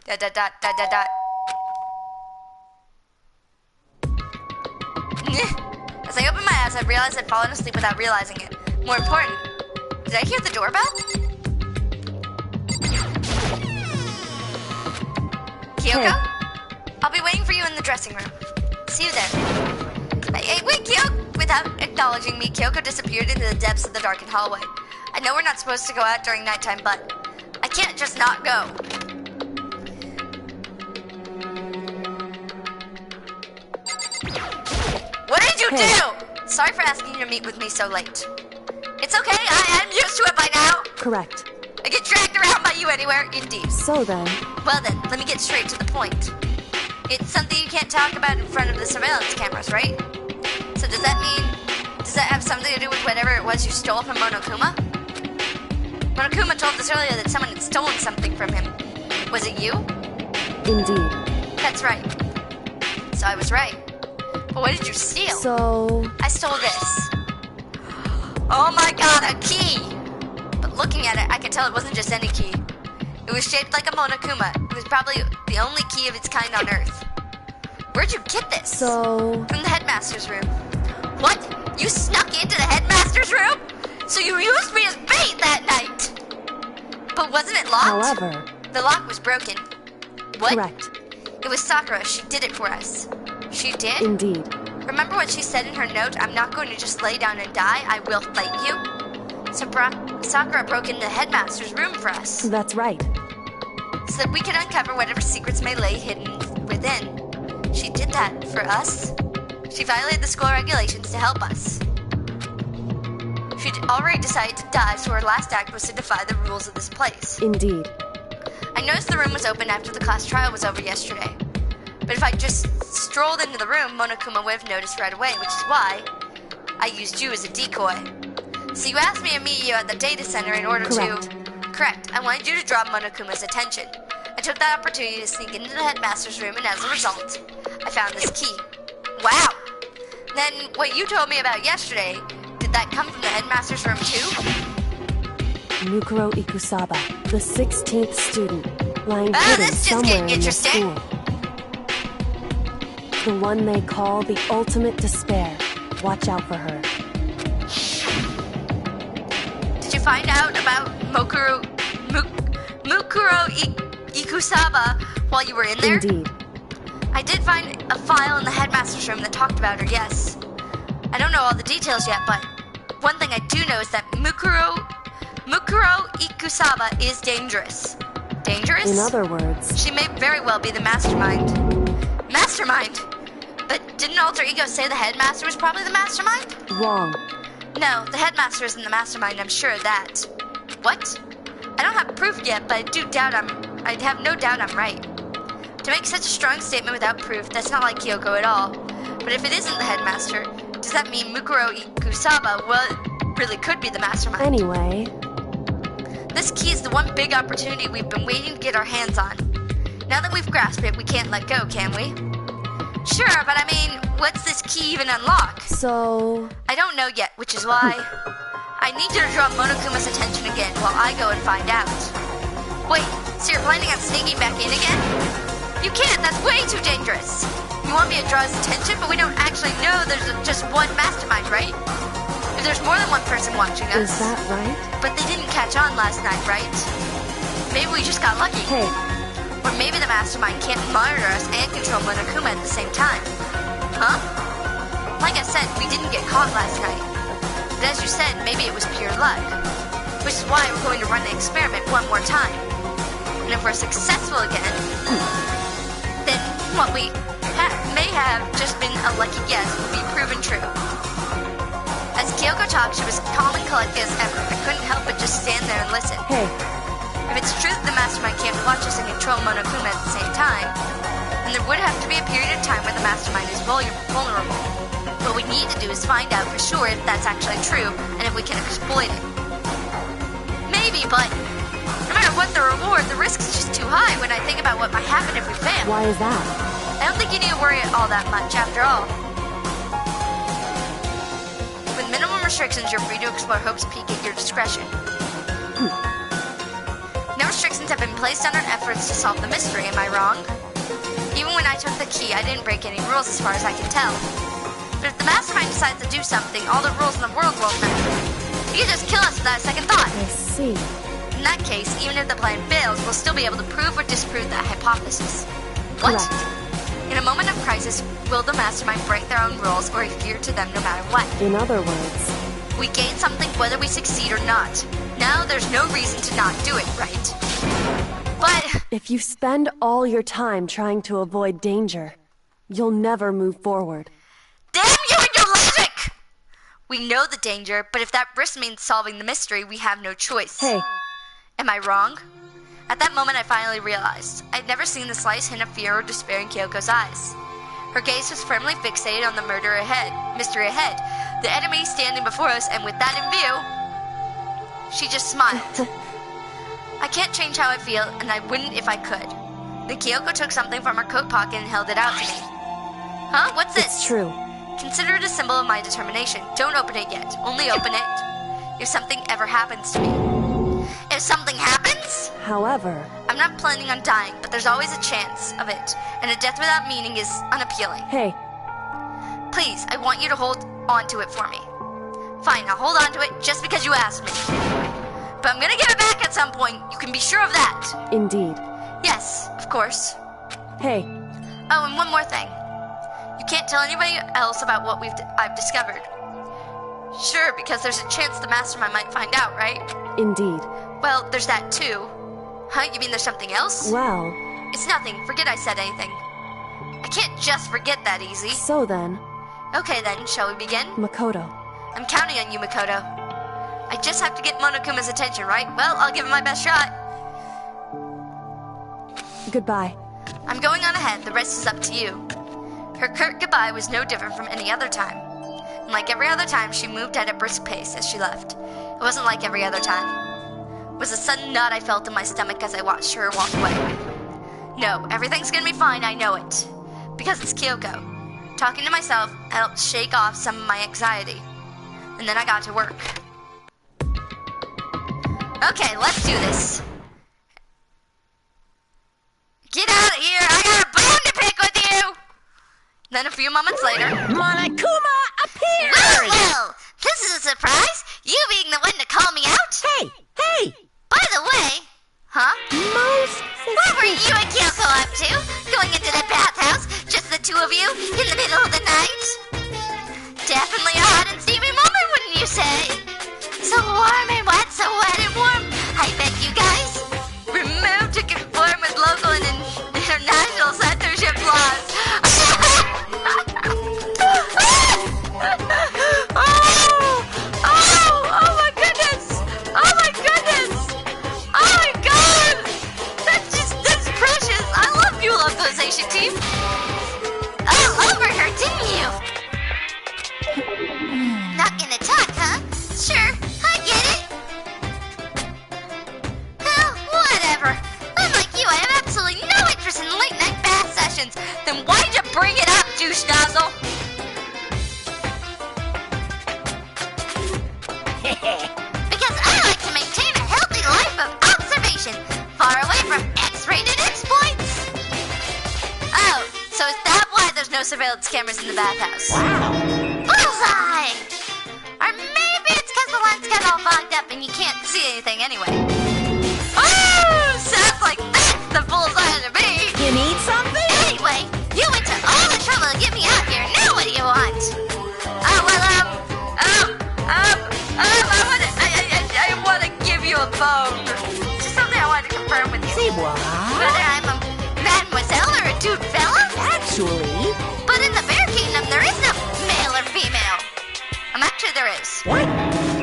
Dot, dot, dot, dot, dot, dot. As I opened my eyes, I realized I'd fallen asleep without realizing it. More important, did I hear the doorbell? Kyoko? Hey. I'll be waiting for you in the dressing room. See you there. Hey, wait, Kyoko! Without acknowledging me, Kyoko disappeared into the depths of the darkened hallway. I know we're not supposed to go out during nighttime, but I can't just not go. What did you do? Sorry for asking you to meet with me so late. It's okay, I'm used to it by now. Correct. I get dragged around by you anywhere, indeed. So then, Well then, let me get straight to the point. It's something you can't talk about in front of the surveillance cameras, right? So does that have something to do with whatever it was you stole from Monokuma? Monokuma told us earlier that someone had stolen something from him. Was it you? indeed. That's right. So I was right. But what did you steal? So, I stole this. Oh my god, a key! But looking at it, I could tell it wasn't just any key. It was shaped like a Monokuma. It was probably the only key of its kind on Earth. Where'd you get this? so, From the headmaster's room. What? You snuck into the headmaster's room? So you used me as bait that night? But wasn't it locked? however, The lock was broken. What? correct, It was Sakura. She did it for us. She did? indeed. Remember what she said in her note? I'm not going to just lay down and die. I will fight you. Sakura broke into the headmaster's room for us, That's right. so that we could uncover whatever secrets may lay hidden within. She did that for us. She violated the school regulations to help us. She'd already decided to die, so her last act was to defy the rules of this place. Indeed. I noticed the room was open after the class trial was over yesterday. But if I just strolled into the room, Monokuma would have noticed right away, which is why I used you as a decoy. So you asked me to meet you at the data center in order Correct. to... Correct. I wanted you to draw Monokuma's attention. I took that opportunity to sneak into the headmaster's room, and as a result, I found this key. Wow! Then, what you told me about yesterday, did that come from the headmaster's room too? Mukuro Ikusaba, the 16th student, lying Ah, hidden this just somewhere getting in the interesting. school. The one they call the ultimate despair. Watch out for her. Did you find out about Mukuro Ikusaba while you were in there? Indeed. I did find a file in the headmaster's room that talked about her, yes. I don't know all the details yet, but one thing I do know is that Mukuro Ikusaba is dangerous. Dangerous? In other words, She may very well be the mastermind. Mastermind? But didn't Alter Ego say the headmaster was probably the mastermind? wrong. No, the headmaster isn't the mastermind, I'm sure of that. What? I don't have proof yet, but I have no doubt I'm right. To make such a strong statement without proof, that's not like Kyoko at all. But if it isn't the headmaster, does that mean Mukuro Ikusaba really could be the mastermind? Anyway, This key is the one big opportunity we've been waiting to get our hands on. Now that we've grasped it, we can't let go, can we? Sure, but I mean, what's this key even unlock? so, I don't know yet, which is why I need you to draw Monokuma's attention again while I go and find out. Wait, so you're planning on sneaking back in again? You can't, that's way too dangerous. You want me to draw his attention, but we don't actually know there's just one mastermind, right? If there's more than one person watching us. is that right? But they didn't catch on last night, right? Maybe we just got lucky. Hey, Or maybe the mastermind can't monitor us and control Monokuma at the same time. Huh? Like I said, we didn't get caught last night. But as you said, maybe it was pure luck. Which is why we're going to run the experiment one more time. And if we're successful again, then what we may have just been a lucky guess will be proven true. As Kyoko talked, she was calm and collected as ever. I couldn't help but just stand there and listen. hey, If it's true that the mastermind can't watch us and control Monokuma at the same time, then there would have to be a period of time where the mastermind is vulnerable. What we need to do is find out for sure if that's actually true and if we can exploit it. Maybe, but no matter what the reward, the risk is just too high when I think about what might happen if we fail. why is that? I don't think you need to worry all that much after all. restrictions. You're free to explore Hope's Peak at your discretion. No restrictions have been placed on our efforts to solve the mystery. Am I wrong? Even when I took the key, I didn't break any rules as far as I can tell. But if the mastermind decides to do something, all the rules in the world won't matter. He can just kill us without a second thought. I see. In that case, even if the plan fails, we'll still be able to prove or disprove that hypothesis. What? Correct. In a moment of crisis, will the mastermind break their own rules or adhere to them no matter what? In other words, We gain something whether we succeed or not. Now there's no reason to not do it, right? But if you spend all your time trying to avoid danger, you'll never move forward. damn you and your logic! We know the danger, but if that risk means solving the mystery, we have no choice. Hey, Am I wrong? At that moment, I finally realized. I'd never seen the slightest hint of fear or despair in Kyoko's eyes. Her gaze was firmly fixated on the mystery ahead, the enemy standing before us, and with that in view, she just smiled. I can't change how I feel, and I wouldn't if I could. Then Kyoko took something from her coat pocket and held it out to me. Huh? What's this? it's true. Consider it a symbol of my determination. Don't open it yet. Only open it if something ever happens to me. If something happens? However, I'm not planning on dying, but there's always a chance of it, and a death without meaning is unappealing. hey, Please, I want you to hold on to it for me. Fine, I'll hold on to it just because you asked me. But I'm gonna give it back at some point. You can be sure of that. indeed. Yes, of course. Hey, Oh, and one more thing. You can't tell anybody else about what I've discovered. Sure, because there's a chance the mastermind might find out, right? indeed. Well, there's that too. Huh? You mean there's something else? Well, It's nothing. Forget I said anything. I can't just forget that easy. so then, Okay then, shall we begin? Makoto. I'm counting on you, Makoto. I just have to get Monokuma's attention, right? Well, I'll give it my best shot. Goodbye. I'm going on ahead. The rest is up to you. Her curt goodbye was no different from any other time. And like every other time, she moved at a brisk pace as she left. It wasn't like every other time. It was a sudden knot I felt in my stomach as I watched her walk away. No, everything's gonna be fine, I know it. Because it's Kyoko. Talking to myself helped shake off some of my anxiety. And then I got to work. Okay, let's do this. Get out of here! I got a bone to pick with you! Then a few moments later... Monokuma appears! Well, this is a surprise! You being the one to call me out? Hey, hey! By the way... Huh? Most What were you and Kyoko up to? Going into the bathhouse? Just the two of you? In the middle of the night? Definitely a hot and steamy moment, wouldn't you say? So warm and wet, so wet and warm. I bet you guys removed to conform with local and international censorship laws. Oh my goodness! Oh my goodness! Oh my god! That's precious! I love you, localization team! All over her, didn't you? Not gonna talk, huh? Sure, I get it. Well, whatever. Unlike you, I have absolutely no interest in late-night bath sessions. Then why'd you bring it up, douche nozzle? Because I like to maintain a healthy life of observation, far away from X-rated exploits. Oh, so is that why there's no surveillance cameras in the bathhouse? Bullseye! Or maybe it's because the lens got all fogged up and you can't see anything anyway. Oh, sounds like that's the bullseye to me. You need something? Anyway, you went to all the trouble to get me out here. Now what do you want? Oh, well, I want to give you a bone. Just something I wanted to confirm with you. Say what? Whether I'm a mademoiselle or a dude fella? Actually, But in the Bear Kingdom, there is no male or female. Actually, there is. what?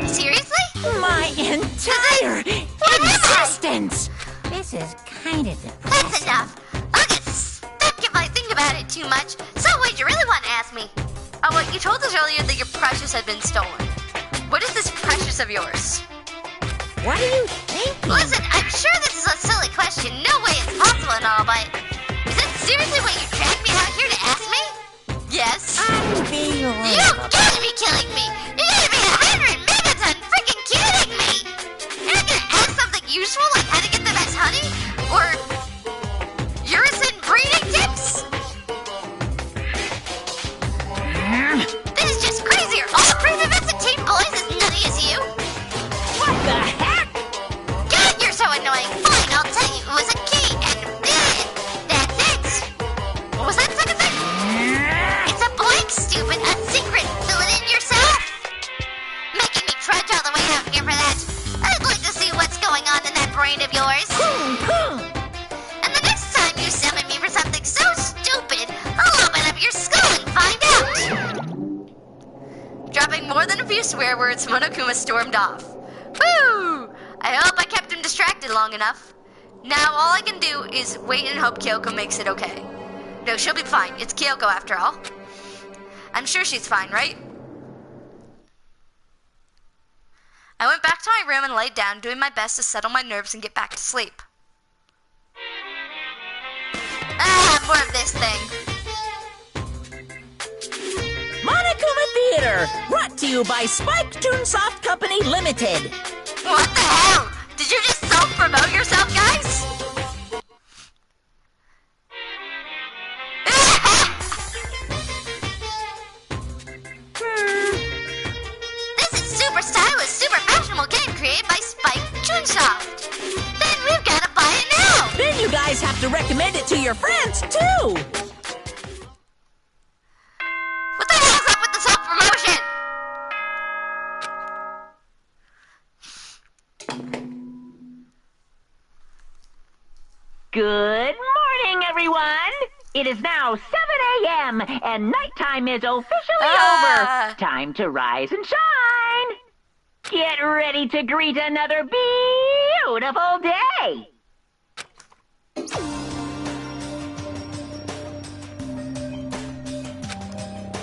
Seriously? My entire existence! This is kind of That's depressing. enough. I'll get stuck if I think about it too much. So wait, you really want to ask me? Oh, well, you told us earlier that your precious had been stolen. What is this precious of yours? What are you thinking? Listen, I'm sure this is a silly question. No way it's possible and all, but... Is that seriously what you dragged me out here to ask me? Yes. Unbelievable. You gotta be killing me! You gotta be 100% honey? Or urine breeding tips? This is just crazier. All the prepubescent teen boys as nutty as you. What the heck? God, you're so annoying. Fine, I'll tell you. It was a key, and that's it. What was that second thing? It's a blank, stupid. A secret. Fill it in yourself. Making me trudge all the way out here for that. I'd like to see what's going on in that brain of yours. And the next time you summon me for something so stupid, I'll open up your skull and find out. Dropping more than a few swear words, Monokuma stormed off. Woo! I hope I kept him distracted long enough. Now all I can do is wait and hope Kyoko makes it okay. No, she'll be fine. It's Kyoko after all. I'm sure she's fine, right? I went back to my room and laid down, doing my best to settle my nerves and get back to sleep. More of this thing. Monokuma Theater, brought to you by Spike Toonsoft Company Limited. What the hell? Did you just self-promote yourself, guys? This is super stylish, super fashionable game created by Spike Toonsoft. Then we've got to buy it now. Then you guys have to recommend it to your friends, too. What the hell's up with the self-promotion? Good morning, everyone. It is now 7 a.m. and nighttime is officially over. Time to rise and shine. Get ready to greet another beautiful day.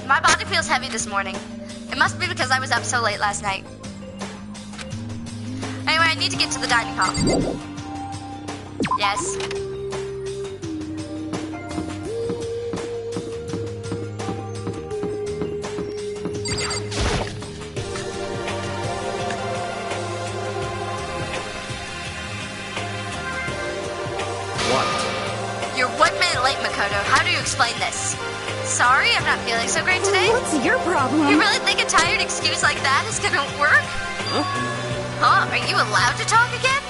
My body feels heavy this morning. It must be because I was up so late last night. Anyway, I need to get to the dining hall. Yes. What? You're 1 minute late, Makoto. How do you explain this? Sorry, I'm not feeling so great today. What's your problem? You really think a tired excuse like that is gonna work? Huh? Are you allowed to talk again?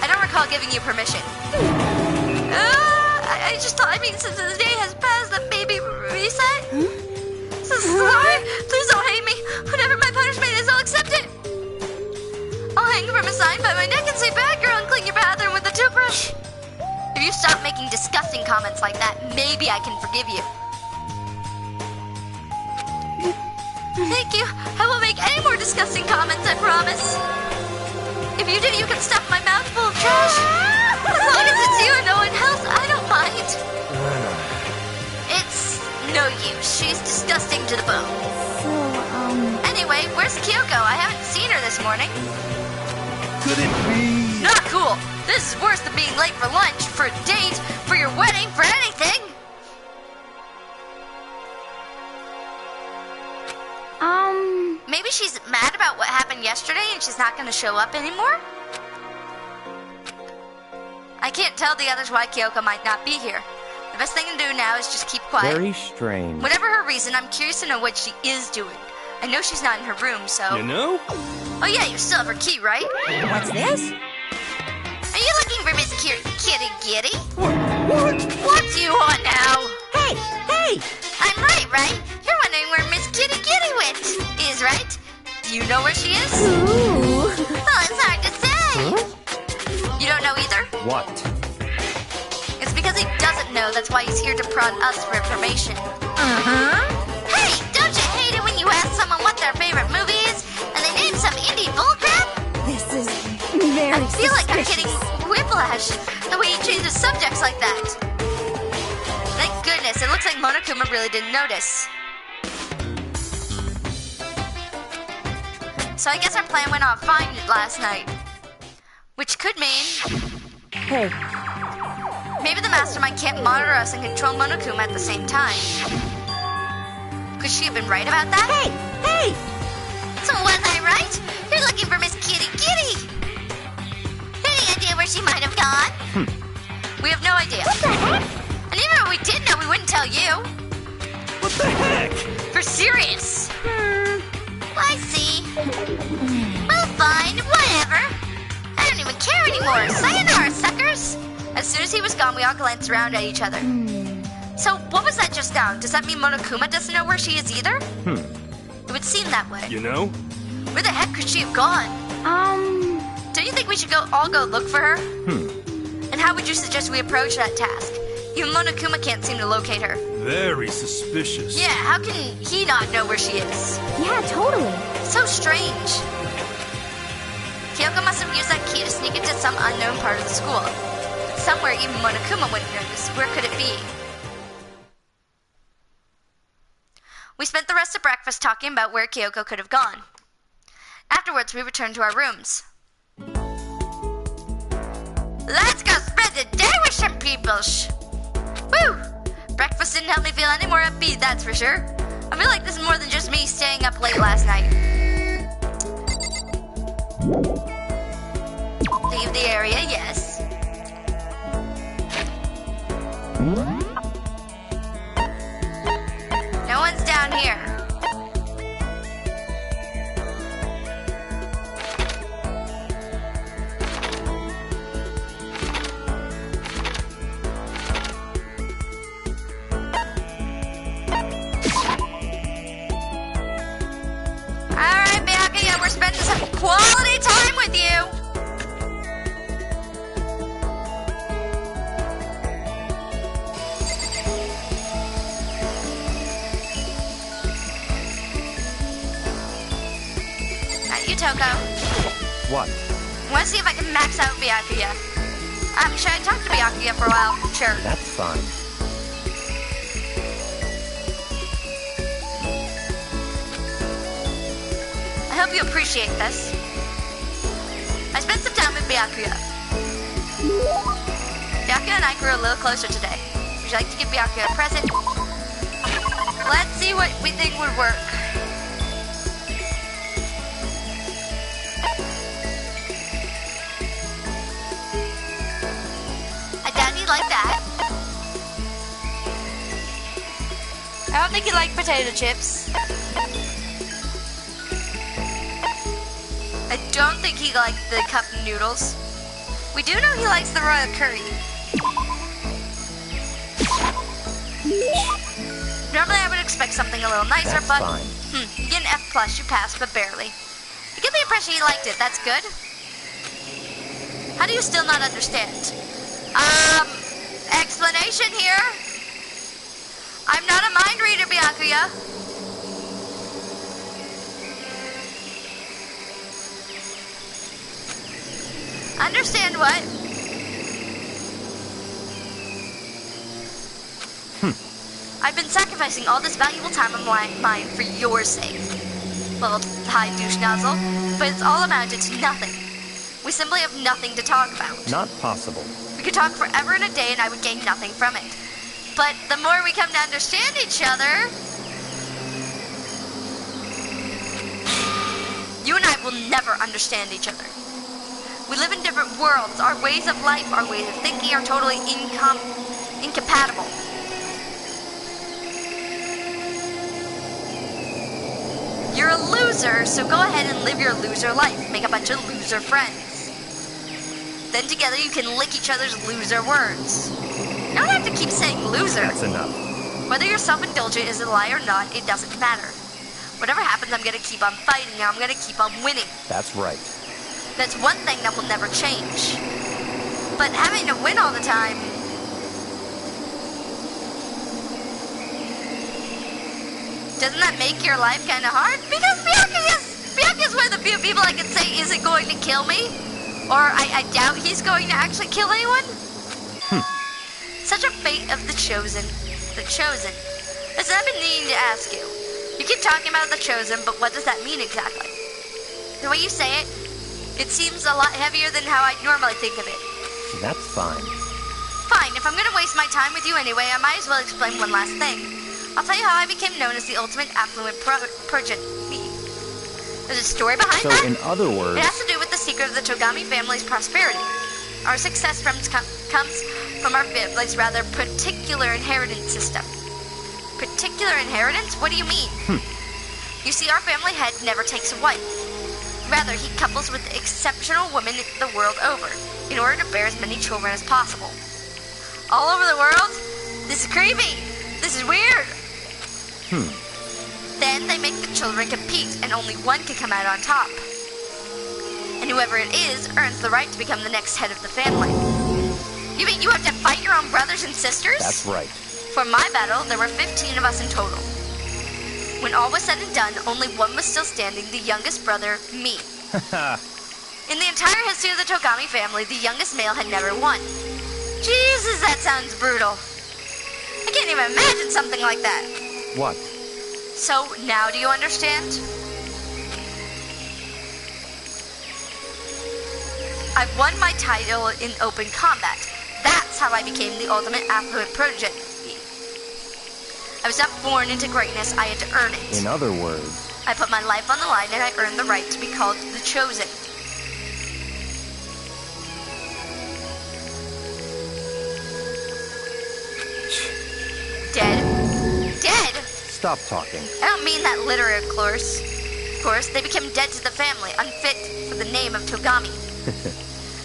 I don't recall giving you permission. I just thought, since the day has passed, that maybe reset? Sorry, please don't hate me. Whatever my punishment is, I'll accept it. I'll hang from a sign by my neck and say, "Bad girl," and clean your bathroom with a toothbrush. If you stop making disgusting comments like that, maybe I can forgive you. Thank you. I won't make any more disgusting comments, I promise. If you do, you can stuff my mouth full of trash. As long as it's you and no one else, I don't mind. It's no use. She's disgusting to the bone. Anyway, where's Kyoko? I haven't seen her this morning. Could it be? Not cool. This is worse than being late for lunch, for a date, for your wedding, for anything. Maybe she's mad about what happened yesterday and she's not going to show up anymore? I can't tell the others why Kyoko might not be here. The best thing to do now is just keep quiet. Very strange. Whatever her reason, I'm curious to know what she is doing. I know she's not in her room, so... You know? Oh yeah, you still have her key, right? What's this? Are you looking for Miss Kitty Giddy? What do you want now? Hey! I'm right? You're wondering where Miss Kitty Giddy went, is right? Do you know where she is? Ooh. Well, it's hard to say. You don't know either? What? It's because he doesn't know. That's why he's here to prod us for information. Hey, don't you hate it when you ask someone what their favorite movie is and they name some indie bullcrap? This is very I feel like I'm suspicious. getting whiplash the way he changes subjects like that. Thank goodness, it looks like Monokuma really didn't notice. So I guess our plan went off fine last night. Which could mean... Hey, maybe the mastermind can't monitor us and control Monokuma at the same time. Could she have been right about that? Hey! So was I right? You're looking for Miss Kitty Kitty. Any idea where she might have gone? We have no idea. What the heck? And even if we did know, we wouldn't tell you. What the heck? For serious. I see. Well, fine, whatever. I don't even care anymore. Sayonara, suckers. As soon as he was gone, we all glanced around at each other. So, what was that just now? Does that mean Monokuma doesn't know where she is either? It would seem that way. You know? Where the heck could she have gone? Don't you think we should all go look for her? And how would you suggest we approach that task? Even Monokuma can't seem to locate her. Very suspicious. Yeah, how can he not know where she is? Yeah, totally. So strange. Kyoko must have used that key to sneak into some unknown part of the school. But somewhere even Monokuma wouldn't notice. Where could it be? We spent the rest of breakfast talking about where Kyoko could have gone. Afterwards, we returned to our rooms. Let's go spread the day with some peoples! Woo! Breakfast didn't help me feel any more upbeat, that's for sure. I feel like this is more than just me staying up late last night. Leave the area, yes. No one's down here. Alright, Byakuya, we're spending some quality time with you. Toko. What? I want to see if I can max out Byakuya. Should I talk to Byakuya for a while? Sure. That's fine. I hope you appreciate this. I spent some time with Byakuya. Byakuya and I grew a little closer today. Would you like to give Byakuya a present? Let's see what we think would work. Like that. I don't think he liked potato chips. I don't think he liked the cup noodles. We do know he likes the royal curry. Normally I would expect something a little nicer, that's but fine. You get an F+, you passed, but barely. You get the impression he liked it, that's good. How do you still not understand? Explanation here. I'm not a mind reader, Byakuya. Understand what? I've been sacrificing all this valuable time of mine for your sake. Little high douche nozzle, but it's all amounted to nothing. We simply have nothing to talk about. Not possible. We could talk forever and a day and I would gain nothing from it. But the more we come to understand each other, you and I will never understand each other. We live in different worlds. Our ways of life, our ways of thinking are totally incompatible. You're a loser, so go ahead and live your loser life. Make a bunch of loser friends. Then together you can lick each other's loser words. You don't have to keep saying loser. That's enough. Whether you're self-indulgent is a lie or not, it doesn't matter. Whatever happens, I'm gonna keep on fighting and I'm gonna keep on winning. That's right. That's one thing that will never change. But having to win all the time... doesn't that make your life kind of hard? Because Byakuya's one of the few people I can say isn't going to kill me. Or I doubt he's going to actually kill anyone. Such a fate of the chosen. The chosen. Listen, I've been needing to ask you. You keep talking about the chosen, but what does that mean exactly? The way you say it, it seems a lot heavier than how I normally think of it. That's fine. Fine, if I'm gonna waste my time with you anyway, I might as well explain one last thing. I'll tell you how I became known as the ultimate affluent progeny. There's a story behind that. So, in other words... It has to do with the secret of the Togami family's prosperity. Our success comes from our family's rather particular inheritance system. Particular inheritance? What do you mean? You see, our family head never takes a wife. Rather, he couples with exceptional women the world over in order to bear as many children as possible. All over the world? This is creepy. This is weird. Then they make the children compete, and only one can come out on top. And whoever it is earns the right to become the next head of the family. You mean you have to fight your own brothers and sisters? That's right. For my battle, there were 15 of us in total. When all was said and done, only one was still standing, the youngest brother, me. In the entire history of the Togami family, the youngest male had never won. Jesus, that sounds brutal. I can't even imagine something like that. What? So, now do you understand? I won my title in open combat. That's how I became the ultimate affluent protege. I was not born into greatness, I had to earn it. In other words, I put my life on the line and I earned the right to be called the Chosen. Dead? Dead? stop talking. I don't mean that literally, of course. Of course, they became dead to the family, unfit for the name of Togami.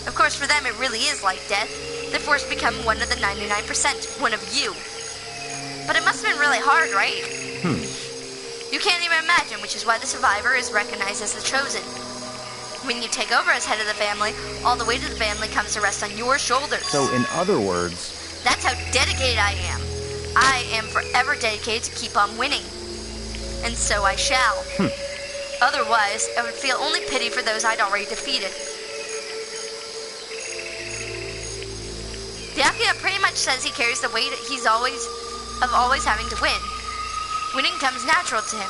Of course, for them it really is like death. They're forced to become one of the 99%, one of you. But it must have been really hard, right? You can't even imagine, which is why the survivor is recognized as the chosen. When you take over as head of the family, all the weight of the family comes to rest on your shoulders. So, in other words... That's how dedicated I am. I am forever dedicated to keep on winning. And so I shall. Otherwise, I would feel only pity for those I'd already defeated. Byakuya pretty much says he carries the weight of always having to win. Winning comes natural to him.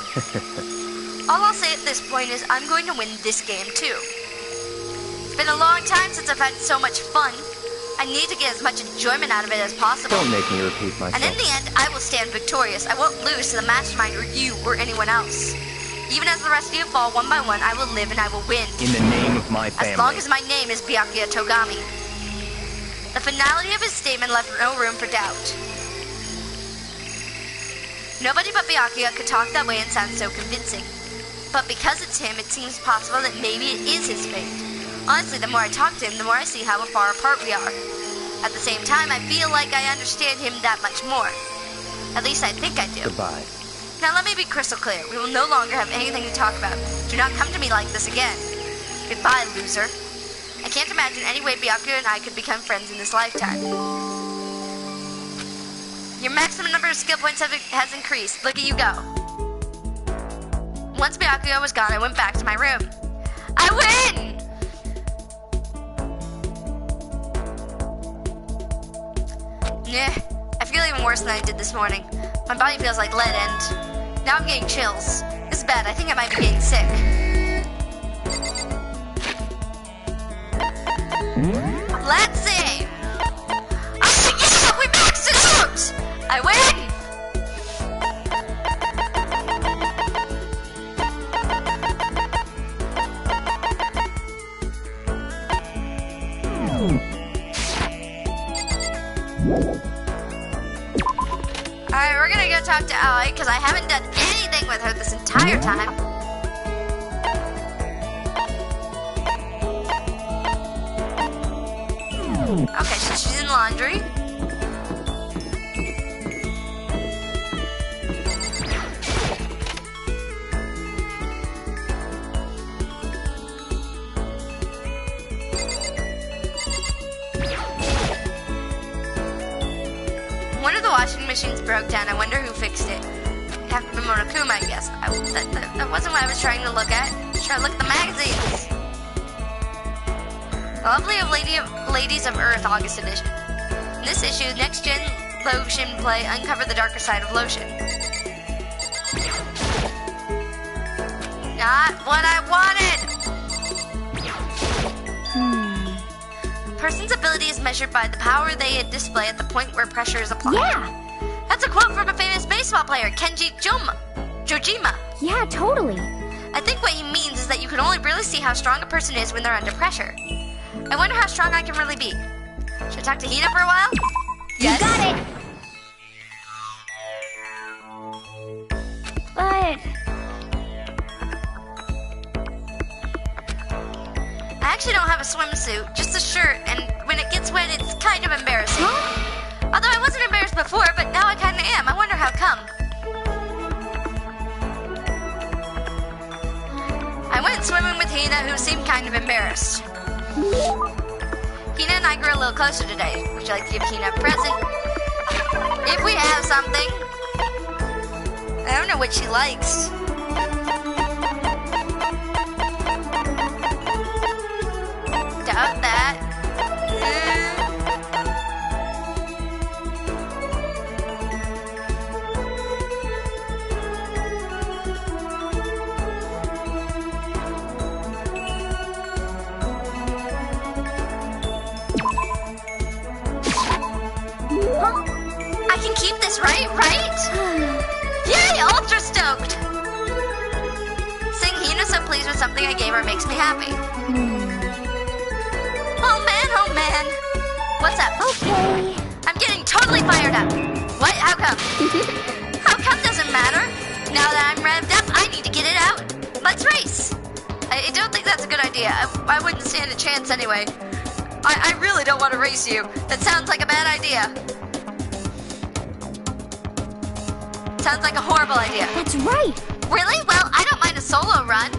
All I'll say at this point is I'm going to win this game too. It's been a long time since I've had so much fun. I need to get as much enjoyment out of it as possible. Don't make me repeat myself. And in the end, I will stand victorious. I won't lose to the mastermind or you or anyone else. Even as the rest of you fall one by one, I will live and I will win. In the name of my family. As long as my name is Byakuya Togami. The finality of his statement left no room for doubt. Nobody but Byakuya could talk that way and sound so convincing. But because it's him, it seems possible that maybe it is his fate. Honestly, the more I talk to him, the more I see how far apart we are. At the same time, I feel like I understand him that much more. At least I think I do. Goodbye. Now let me be crystal clear. We will no longer have anything to talk about. Do not come to me like this again. Goodbye, loser. I can't imagine any way Byakuya and I could become friends in this lifetime. Your maximum number of skill points has increased. Look at you go. Once Byakuya was gone, I went back to my room. I win! Yeah, I feel even worse than I did this morning. My body feels like lead and now I'm getting chills. This is bad. I think I might be getting sick. Let's see. Oh yeah, we maxed it out! I win! Alright, we're gonna go talk to Aoi, because I haven't done anything with her this entire time. Okay, so she's in laundry. One of the washing machines broke down. I wonder who fixed it. It'd have to be Monokuma, I guess. That wasn't what I was trying to look at. I was trying to look at the magazines. The Lovely of Ladies of Earth, August edition. In this issue, Next Gen Lotion play Uncover the Darker Side of Lotion. Not what I wanted! A person's ability is measured by the power they display at the point where pressure is applied. Yeah! That's a quote from a famous baseball player, Kenji Jojima. Yeah, totally. I think what he means is that you can only really see how strong a person is when they're under pressure. I wonder how strong I can really be. Should I talk to Hina for a while? Yes. You got it. But I actually don't have a swimsuit, just a shirt, and when it gets wet, it's kind of embarrassing. Although I wasn't embarrassed before, but now I kind of am. I wonder how come. I went swimming with Hina, who seemed kind of embarrassed. Hina and I grew a little closer today. Would you like to give Hina a present? If we have something. I don't know what she likes. Doubt that. I can keep this, right? Yay, ultra stoked! Seeing Hina so pleased with something I gave her makes me happy. Oh man. What's up? okay. I'm getting totally fired up. What? How come? How come doesn't matter. Now that I'm revved up, I need to get it out. Let's race. I don't think that's a good idea. I wouldn't stand a chance anyway. I really don't want to race you. That sounds like a bad idea. Sounds like a horrible idea. That's right. Really? Well, I don't mind a solo run.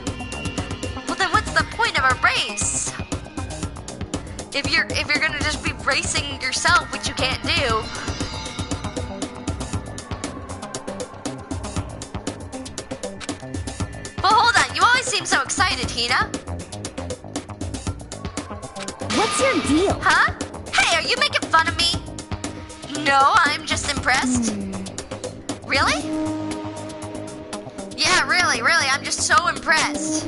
Well, then what's the point of a race? If you're gonna just be racing yourself, which you can't do. But hold on, you always seem so excited, Hina. What's your deal? Huh? Hey, are you making fun of me? No, I'm just impressed. Really? Yeah, really, I'm just so impressed.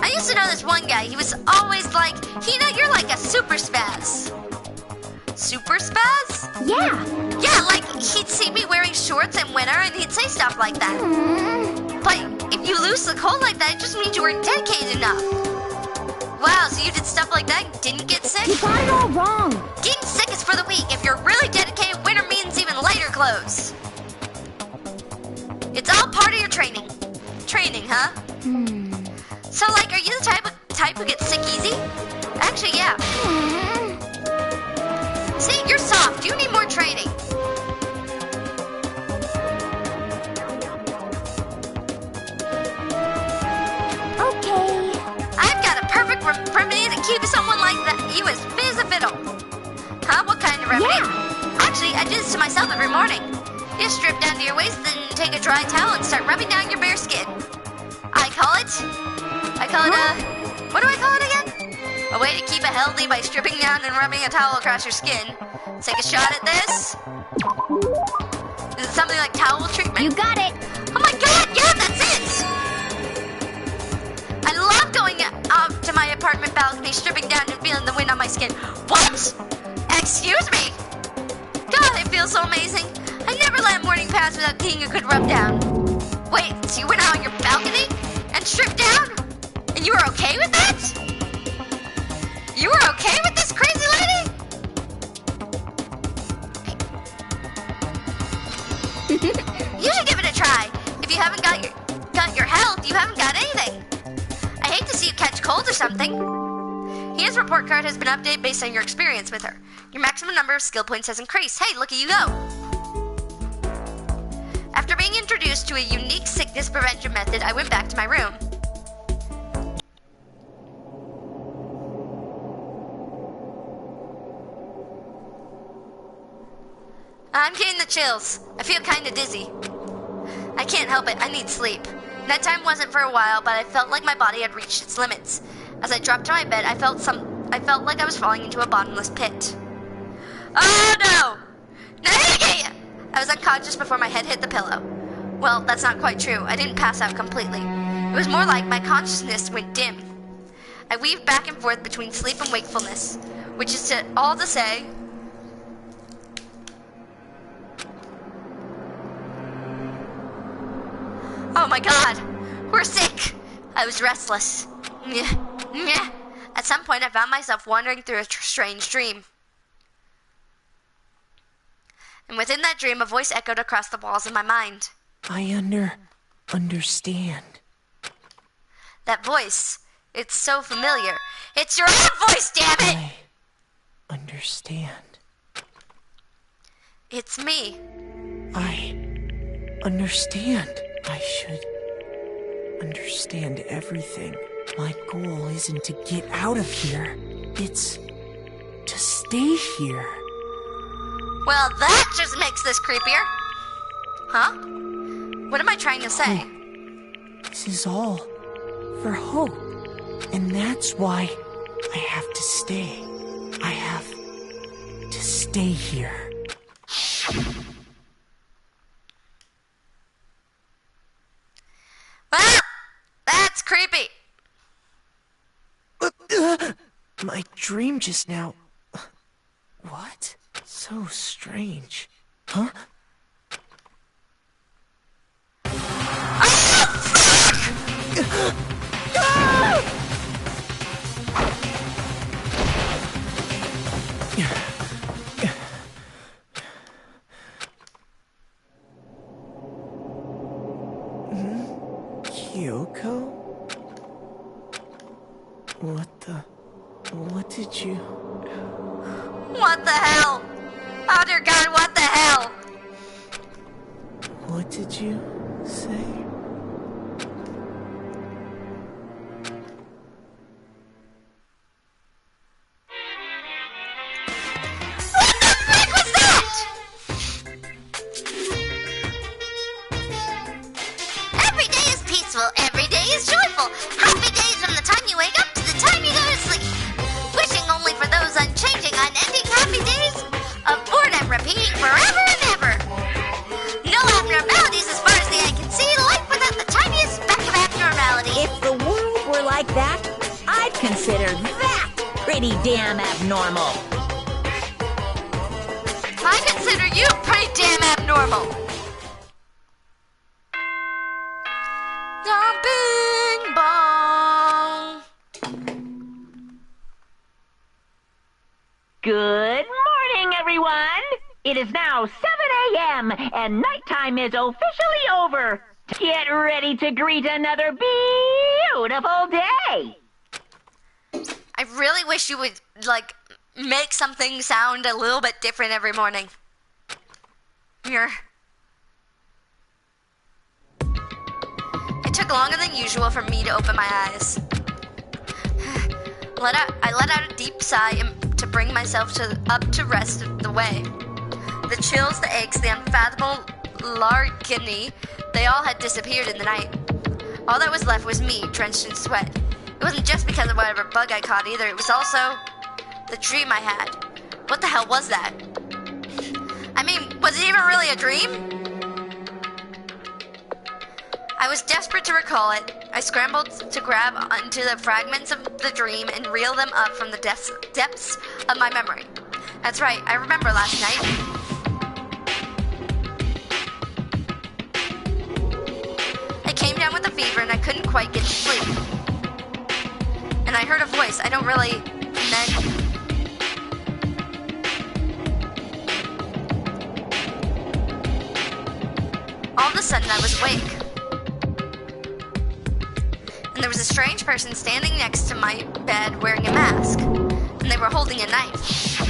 I used to know this one guy. He was always like, Hina, you're like a super spaz. Super spaz? Yeah. Yeah, like he'd see me wearing shorts in winter and he'd say stuff like that. But if you lose the cold like that, it just means you weren't dedicated enough. Wow, so you did stuff like that and didn't get sick? You got it all wrong. Getting sick is for the weak. If you're really dedicated, winter means even lighter clothes. It's all part of your training. Training, huh? So, like, are you the type who gets sick easy? Actually, yeah. See, you're soft. You need more training. Okay. I've got a perfect remedy to keep someone like you as fit as a fiddle. Huh? What kind of remedy? Yeah. Actually, I do this to myself every morning. You strip down to your waist, then take a dry towel and start rubbing down your bare skin. I call it, what do I call it again? A way to keep it healthy by stripping down and rubbing a towel across your skin. Take a shot at this. Is it something like towel treatment? You got it. Oh my god, yeah, that's it! I love going out to my apartment balcony, stripping down and feeling the wind on my skin. What? Excuse me? God, it feels so amazing. I never let a morning pass without getting a good rub down. Wait, so you went out on your balcony and stripped down? And you were okay with that? You were okay with this crazy lady? You should give it a try. If you haven't got your health, you haven't got anything. I hate to see you catch cold or something. Hina's report card has been updated based on your experience with her. Your maximum number of skill points has increased. Hey, look at you go. After being introduced to a unique sickness prevention method, I went back to my room. I'm getting the chills. I feel kinda dizzy. I can't help it, I need sleep. Nighttime wasn't for a while, but I felt like my body had reached its limits. As I dropped to my bed, I felt like I was falling into a bottomless pit. Oh no! Nagiki! I was unconscious before my head hit the pillow. Well, that's not quite true. I didn't pass out completely. It was more like my consciousness went dim. I weaved back and forth between sleep and wakefulness, which is all to say, oh my god, we're sick. I was restless. At some point, I found myself wandering through a strange dream. And within that dream, a voice echoed across the walls of my mind. I understand. That voice, it's so familiar. It's your own voice, damn it! I understand. It's me. I understand. I should understand everything. My goal isn't to get out of here. It's to stay here. Well, that just makes this creepier. Huh? What am I trying to say? This is all for hope. And that's why I have to stay. I have to stay here. Well, that's creepy. My dream just now... What? So strange. Huh? Kyoko? What did you... What the hell? Oh dear God, what the hell? What did you say? What the frick was that? Every day is peaceful, every day is joyful. Happy days from the time you wake up to the time you go to sleep. Wishing only for those unchanging, unending happy days of boredom repeating forever and ever. No abnormalities as far as the eye can see, life without the tiniest speck of abnormality. If the world were like that, I'd consider that pretty damn abnormal. I consider you pretty damn abnormal. Bing bong. Good morning, everyone. It is now 7 a.m. and nighttime is officially over. Get ready to greet another beautiful day. I really wish you would, like, make something sound a little bit different every morning. It took longer than usual for me to open my eyes. I let out a deep sigh to bring myself up to rest the way. The chills, the aches, the unfathomable larceny, they all had disappeared in the night. All that was left was me, drenched in sweat. It wasn't just because of whatever bug I caught either, it was also the dream I had. What the hell was that? I mean, was it even really a dream? I was desperate to recall it. I scrambled to grab onto the fragments of the dream and reel them up from the depths of my memory. That's right, I remember last night. I came down with a fever and I couldn't quite get to sleep. And I heard a voice, I don't really... And then... all of a sudden I was awake. And there was a strange person standing next to my bed wearing a mask. And they were holding a knife.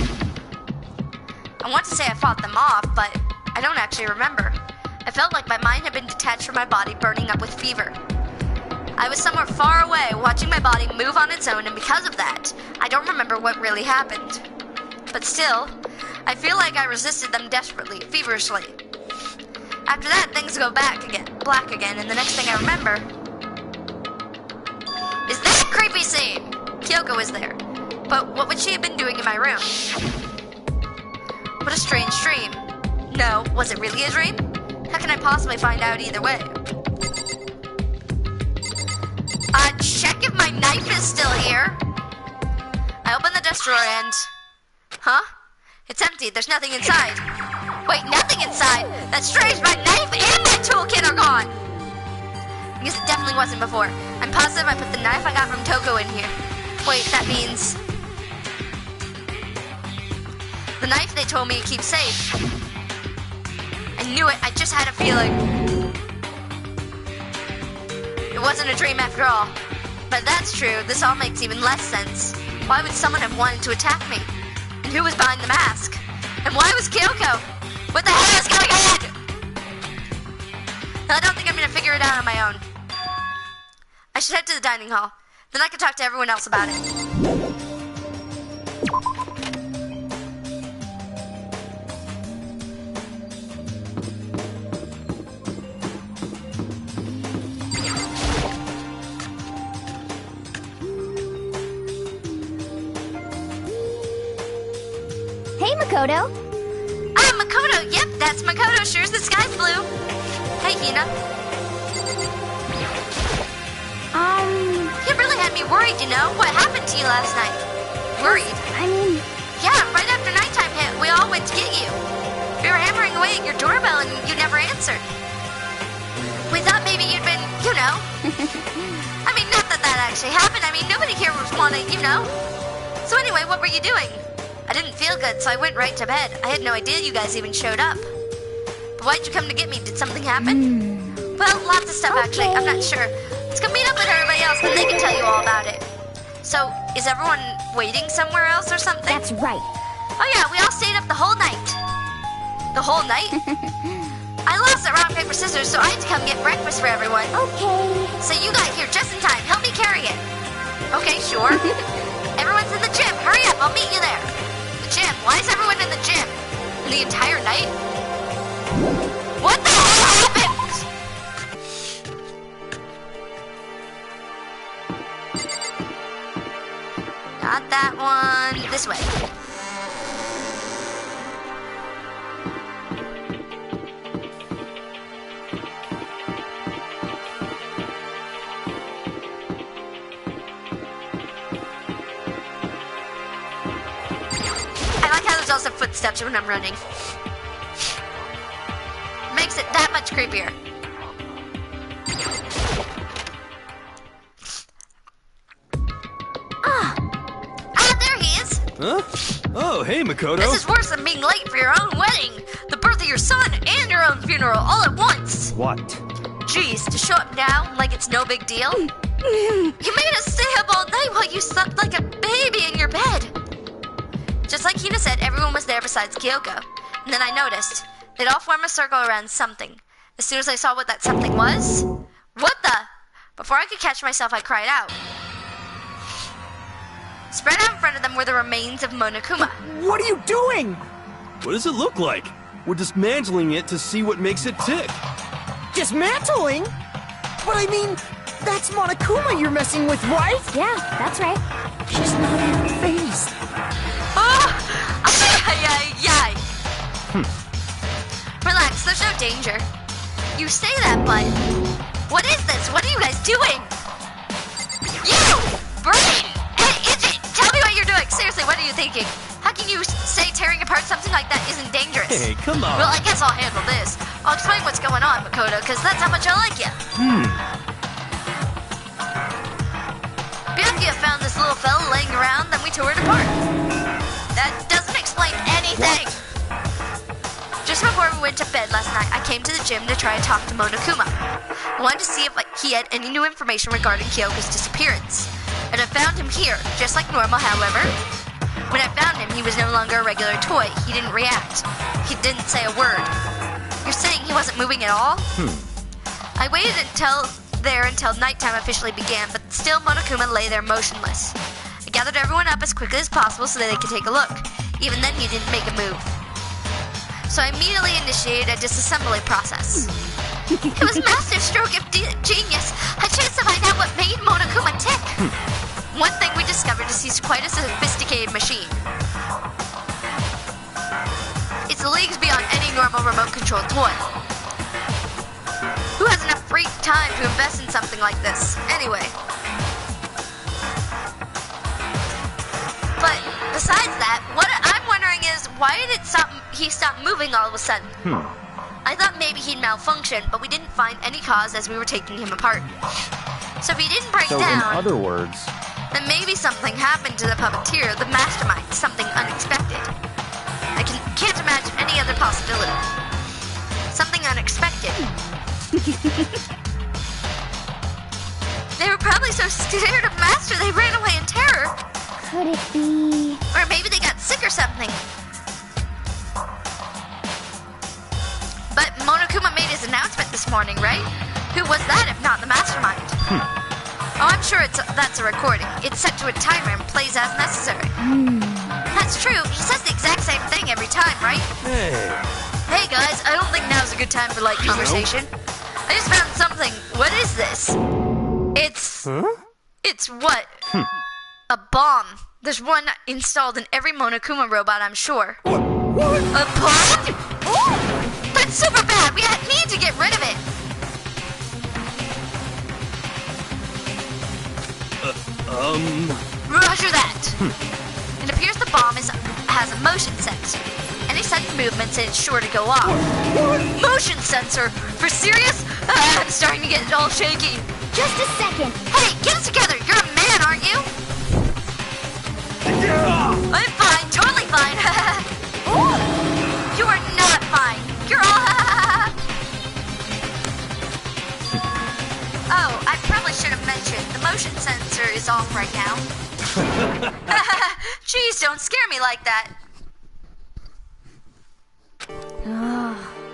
I want to say I fought them off, but I don't actually remember. I felt like my mind had been detached from my body, burning up with fever. I was somewhere far away, watching my body move on its own, and because of that, I don't remember what really happened. But still, I feel like I resisted them desperately, feverishly. After that, things go black again, and the next thing I remember is that creepy scene. Kyoko was there, but what would she have been doing in my room? What a strange dream. No, was it really a dream? How can I possibly find out either way? Check if my knife is still here. I open the desk drawer and... Huh? It's empty, there's nothing inside. Wait, nothing inside? That's strange, my knife and my toolkit are gone. Because it definitely wasn't before. I'm positive I put the knife I got from Toko in here. Wait, that means... the knife they told me to keep safe. I knew it, I just had a feeling. It wasn't a dream after all. But if that's true, this all makes even less sense. Why would someone have wanted to attack me? And who was behind the mask? And why was Kyoko? What the hell is going on? I don't think I'm gonna figure it out on my own. I should head to the dining hall. Then I can talk to everyone else about it. Hey, Makoto. Ah, Makoto! Yep, that's Makoto. Sure as the sky's blue. Hey, Hina. You really had me worried, you know? What happened to you last night? Worried? I mean... Yeah, right after nighttime hit, we all went to get you. We were hammering away at your doorbell and you never answered. We thought maybe you'd been, you know. I mean, not that that actually happened. I mean, nobody here was wanting, you know. So anyway, what were you doing? I didn't feel good, so I went right to bed. I had no idea you guys even showed up. But why'd you come to get me? Did something happen? Well, lots of stuff actually. I'm not sure. Let's go meet up with everybody else, then they can tell you all about it. So, is everyone waiting somewhere else or something? That's right. Oh yeah, we all stayed up the whole night. The whole night? I lost at rock, paper, scissors, so I had to come get breakfast for everyone. Okay. So you got here just in time. Help me carry it. Okay, sure. Everyone's in the gym. Hurry up, I'll meet you there. The gym? Why is everyone in the gym? And the entire night? What the hell happened? Not that one. This way. I like how there's also footsteps when I'm running. Makes it that much creepier. There he is. Huh? Oh, hey, Makoto. This is worse than being late for your own wedding, the birth of your son, and your own funeral all at once. What? Jeez, to show up now like it's no big deal. You made us stay up all night while you slept like a baby in your bed. Just like Hina said, everyone was there besides Kyoko. And then I noticed. They'd all form a circle around something. As soon as I saw what that something was... What the... Before I could catch myself, I cried out. Spread out in front of them were the remains of Monokuma. What are you doing? What does it look like? We're dismantling it to see what makes it tick. Dismantling? But I mean, that's Monokuma you're messing with, right? Yeah, that's right. She's not even phased. Oh! Ay. Relax, there's no danger. You say that, but... What is this? What are you guys doing? You! Brain! Hey, Idiot! Tell me what you're doing! Seriously, what are you thinking? How can you say tearing apart something like that isn't dangerous? Hey, come on. Well, I guess I'll handle this. I'll explain what's going on, Makoto, because that's how much I like you. Byakuya found this little fella laying around, then we tore it apart. That doesn't explain anything. Just before we went to bed last night, I came to the gym to try to talk to Monokuma. I wanted to see if he had any new information regarding Kyoko's disappearance. And I found him here, just like normal, however. When I found him, he was no longer a regular toy. He didn't react. He didn't say a word. You're saying he wasn't moving at all? I waited until nighttime officially began, but still Monokuma lay there motionless. I gathered everyone up as quickly as possible so that they could take a look. Even then, he didn't make a move. So I immediately initiated a disassembly process. It was a massive stroke of genius. A chance to find out what made Monokuma tick. One thing we discovered is he's quite a sophisticated machine. It's leagues beyond any normal remote-controlled toy. Who has enough free time to invest in something like this? Anyway. But besides that, what I'm wondering is, why did he stop moving all of a sudden? I thought maybe he'd malfunction, but we didn't find any cause as we were taking him apart. So if he didn't break So down, in other words, then maybe something happened to the puppeteer, the mastermind, something unexpected. I can't imagine any other possibility. Something unexpected. They were probably so scared of Master they ran away in terror. Could it be? Or maybe they got sick or something. But Monokuma made his announcement this morning, right? Who was that if not the mastermind? Oh, I'm sure that's a recording. It's set to a timer and plays as necessary. That's true. He says the exact same thing every time, right? Hey guys, I don't think now's a good time for light conversation. I just found something. What is this? It's what? A bomb. There's one installed in every Monokuma robot, I'm sure. What? A bomb? Oh, that's super bad. We need to get rid of it. Roger that. It appears the bomb has a motion sensor. Any sudden movements, and it's sure to go off. Motion sensor? For serious? I'm starting to get all shaky. Just a second. Hey, get it together. You're a man, aren't you? I'm fine. Totally fine. You are not fine. You're all... Oh, I probably should have mentioned the motion sensor is off right now. Jeez, don't scare me like that.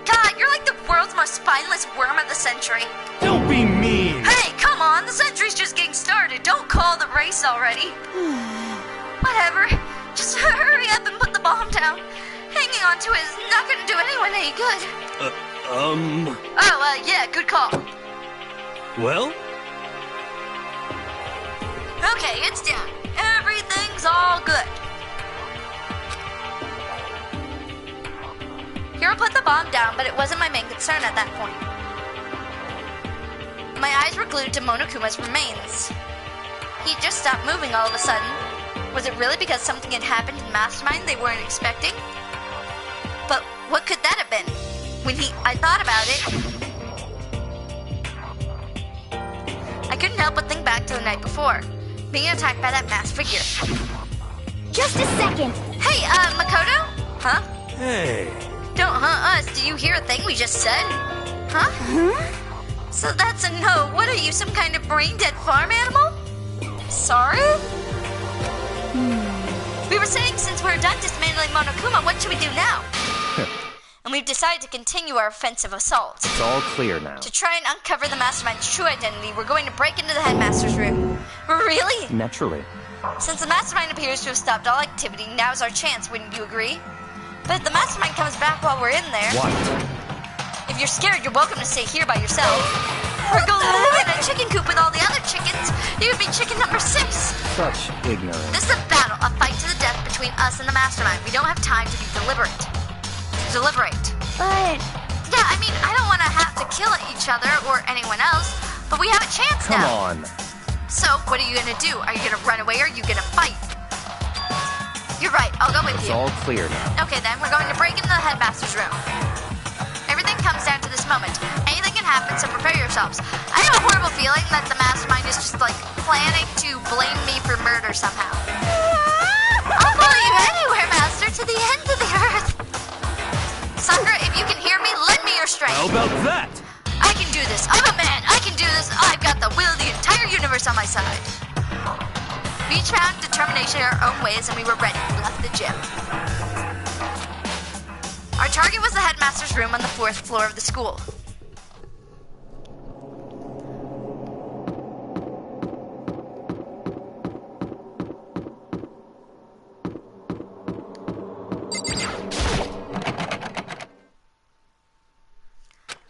God, you're like the world's most spineless worm of the century. Don't be mean! Hey, come on, the century's just getting started. Don't call the race already. Whatever. Just hurry up and put the bomb down. Hanging on to it is not gonna do anyone any good. Oh, yeah, good call. Well? Okay, it's down. Everything's all good. Hiro put the bomb down, but it wasn't my main concern at that point. My eyes were glued to Monokuma's remains. He just stopped moving all of a sudden. Was it really because something had happened in Mastermind they weren't expecting? But what could that have been? I thought about it, I couldn't help but think back to the night before, being attacked by that masked figure. Just a second. Hey, Makoto? Huh? Hey. Don't us. Did you hear a thing we just said? Huh? So that's a no. What are you, some kind of brain-dead farm animal? Sorry? We were saying since we're done dismantling Monokuma, what should we do now? And we've decided to continue our offensive assault. it's all clear now. To try and uncover the Mastermind's true identity, we're going to break into the Headmaster's room. Really? Naturally. Since the Mastermind appears to have stopped all activity, now's our chance, wouldn't you agree? But if the Mastermind comes back while we're in there... What? If you're scared, you're welcome to stay here by yourself. Or go live in a chicken coop with all the other chickens. You would be chicken number 6. Such ignorance. This is a battle, a fight to the death between us and the Mastermind. We don't have time to be deliberate. But... Yeah, I mean, I don't want to have to kill each other or anyone else, but we have a chance Come now. on. So, what are you going to do? Are you going to run away or are you going to fight? You're right, I'll go with It's you. all clear now. Okay then, we're going to break into the Headmaster's room. Everything comes down to this moment. Anything can happen, so prepare yourselves. I have a horrible feeling that the Mastermind is just like planning to blame me for murder somehow. I'll follow you anywhere, Master, to the end of the earth. Sakura, if you can hear me, lend me your strength. How about that? I can do this. I'm a man. I can do this. I've got the will of the entire universe on my side. We each found determination in our own ways, and we were ready. We left the gym. Our target was the Headmaster's room on the 4th floor of the school.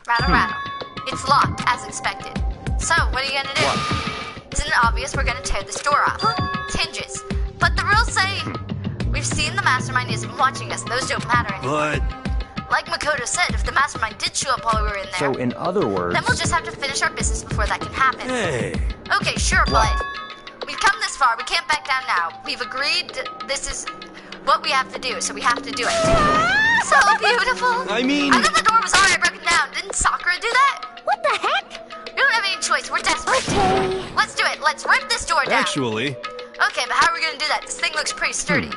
Rattle, rattle. It's locked, as expected. So, what are you gonna do? What? Isn't it obvious we're gonna tear this door off? It's hinges. But the rules say... We've seen the Mastermind isn't watching us. Those don't matter anymore. But... Like Makoto said, if the Mastermind did show up while we were in there... So, in other words... Then we'll just have to finish our business before that can happen. Hey. Okay, sure, but... We've come this far. We can't back down now. We've agreed this is what we have to do, so we have to do it. So beautiful. I mean... I thought the door I'm sorry I broke it down. Didn't Sakura do that? What the heck? We don't have any choice. We're desperate. Okay. Let's do it. Let's rip this door down. Actually, Okay, but how are we gonna do that? This thing looks pretty sturdy.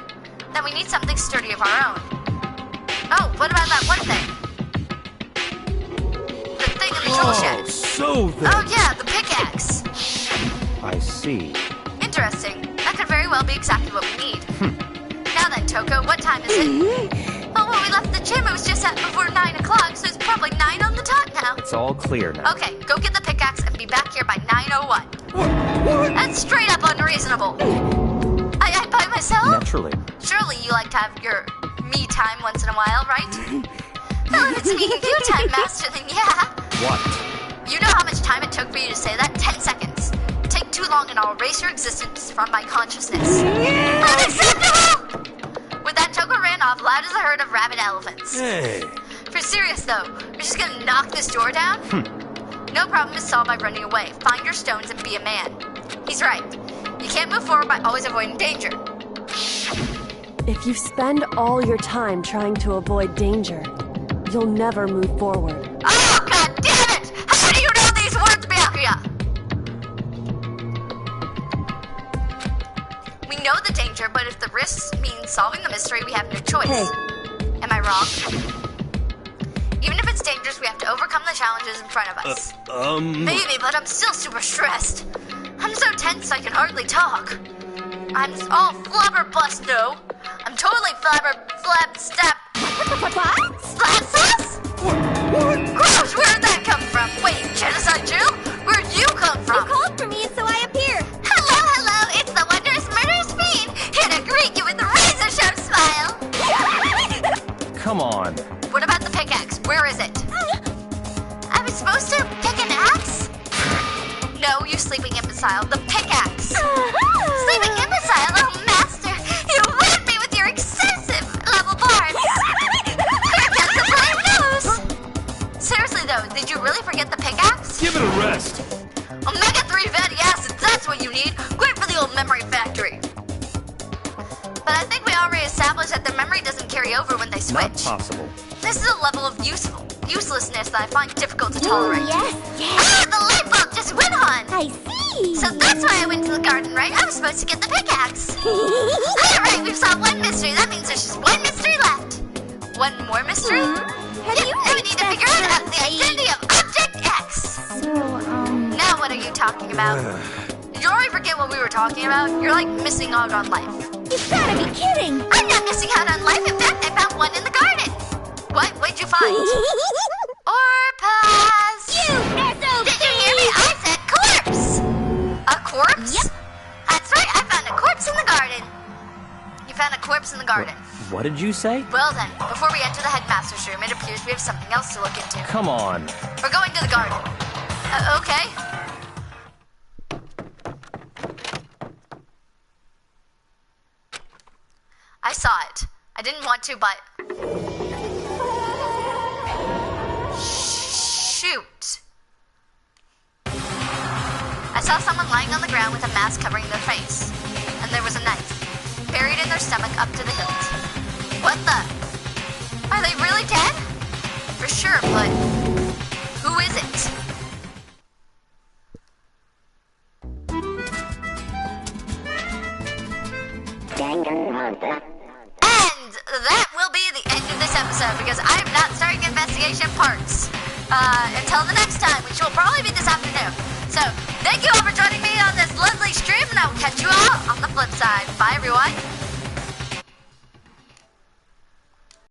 Then we need something sturdy of our own. Oh, what about that one thing? The thing in the tool shed. so then. Oh yeah, the pickaxe. I see. Interesting. That could very well be exactly what we need. Now then, Toko, what time is it? Oh, when we left the gym, it was just at before 9 o'clock, so it's probably 9 on the dot now. It's all clear now. Okay, go get the pickaxe and be back here by 9:01. What? That's straight up unreasonable. I by myself? Naturally. Surely you like to have your me time once in a while, right? Well, if it's me and you time, Master, then yeah. What? You know how much time it took for you to say that? 10 seconds. Take too long and I'll erase your existence from my consciousness. Unacceptable! With that, Toko ran off loud as a herd of rabid elephants. Hey. For serious though, we're just gonna knock this door down? No problem is solved by running away. Find your stones and be a man. He's right. You can't move forward by always avoiding danger. If you spend all your time trying to avoid danger, you'll never move forward. Oh, god damn it! How do you know these words, Byakuya? We know the danger, but if the risks mean solving the mystery, we have no choice. Hey. Am I wrong? Even if it's dangerous, we have to overcome the challenges in front of us. Maybe, but I'm still super stressed. I'm so tense I can hardly talk. I'm all flabberbuster, no. I'm totally Flabsauce? What? Gross, where'd that come from? Wait, Genocide Jill? Where'd you come from? You called for me, so I appeared. Hello, it's the wondrous murderous fiend, here to greet you with a razor-sharp smile. Come on. What about the pickaxe? Where is it? I was supposed to pick an axe? No, you sleeping imbecile. The pickaxe. Sleeping imbecile? Oh, master, you whipped me with your excessive level bars. Here comes the flame nose. Seriously though, did you really forget the pickaxe? Give it a rest. Omega-3 fatty acids, that's what you need. Great for the old memory factory. But I think we already established that their memory doesn't carry over when they switch. Not possible. This is a level of uselessness that I find difficult to tolerate. Yes. Ah, the light bulb just went on! I see. So that's why I went to the garden, right? I was supposed to get the pickaxe. Alright, we've solved one mystery. That means there's just one mystery left. One more mystery? Have you we need to figure out the identity of Object X. So, Now what are you talking about? Did you already forget what we were talking about? You're like missing out on life. you've gotta be kidding. I'm not missing out on life. In fact, I found one in the garden. What? What'd you find? Orpas! You SOB! Did you hear me? I said corpse! A corpse? Yep. That's right, I found a corpse in the garden. You found a corpse in the garden. What did you say? Well then, before we enter the headmaster's room, it appears we have something else to look into. Come on. We're going to the garden. Okay. I saw it. I didn't want to, but... Shoot. I saw someone lying on the ground with a mask covering their face. And there was a knife, buried in their stomach up to the hilt. What the? Are they really dead? For sure, but who is it? Danganronpa. And that will be the end of this episode because I'm not starting investigation parts until the next time, which will probably be this afternoon. So thank you all for joining me on this lovely stream, and I will catch you all on the flip side. Bye, everyone.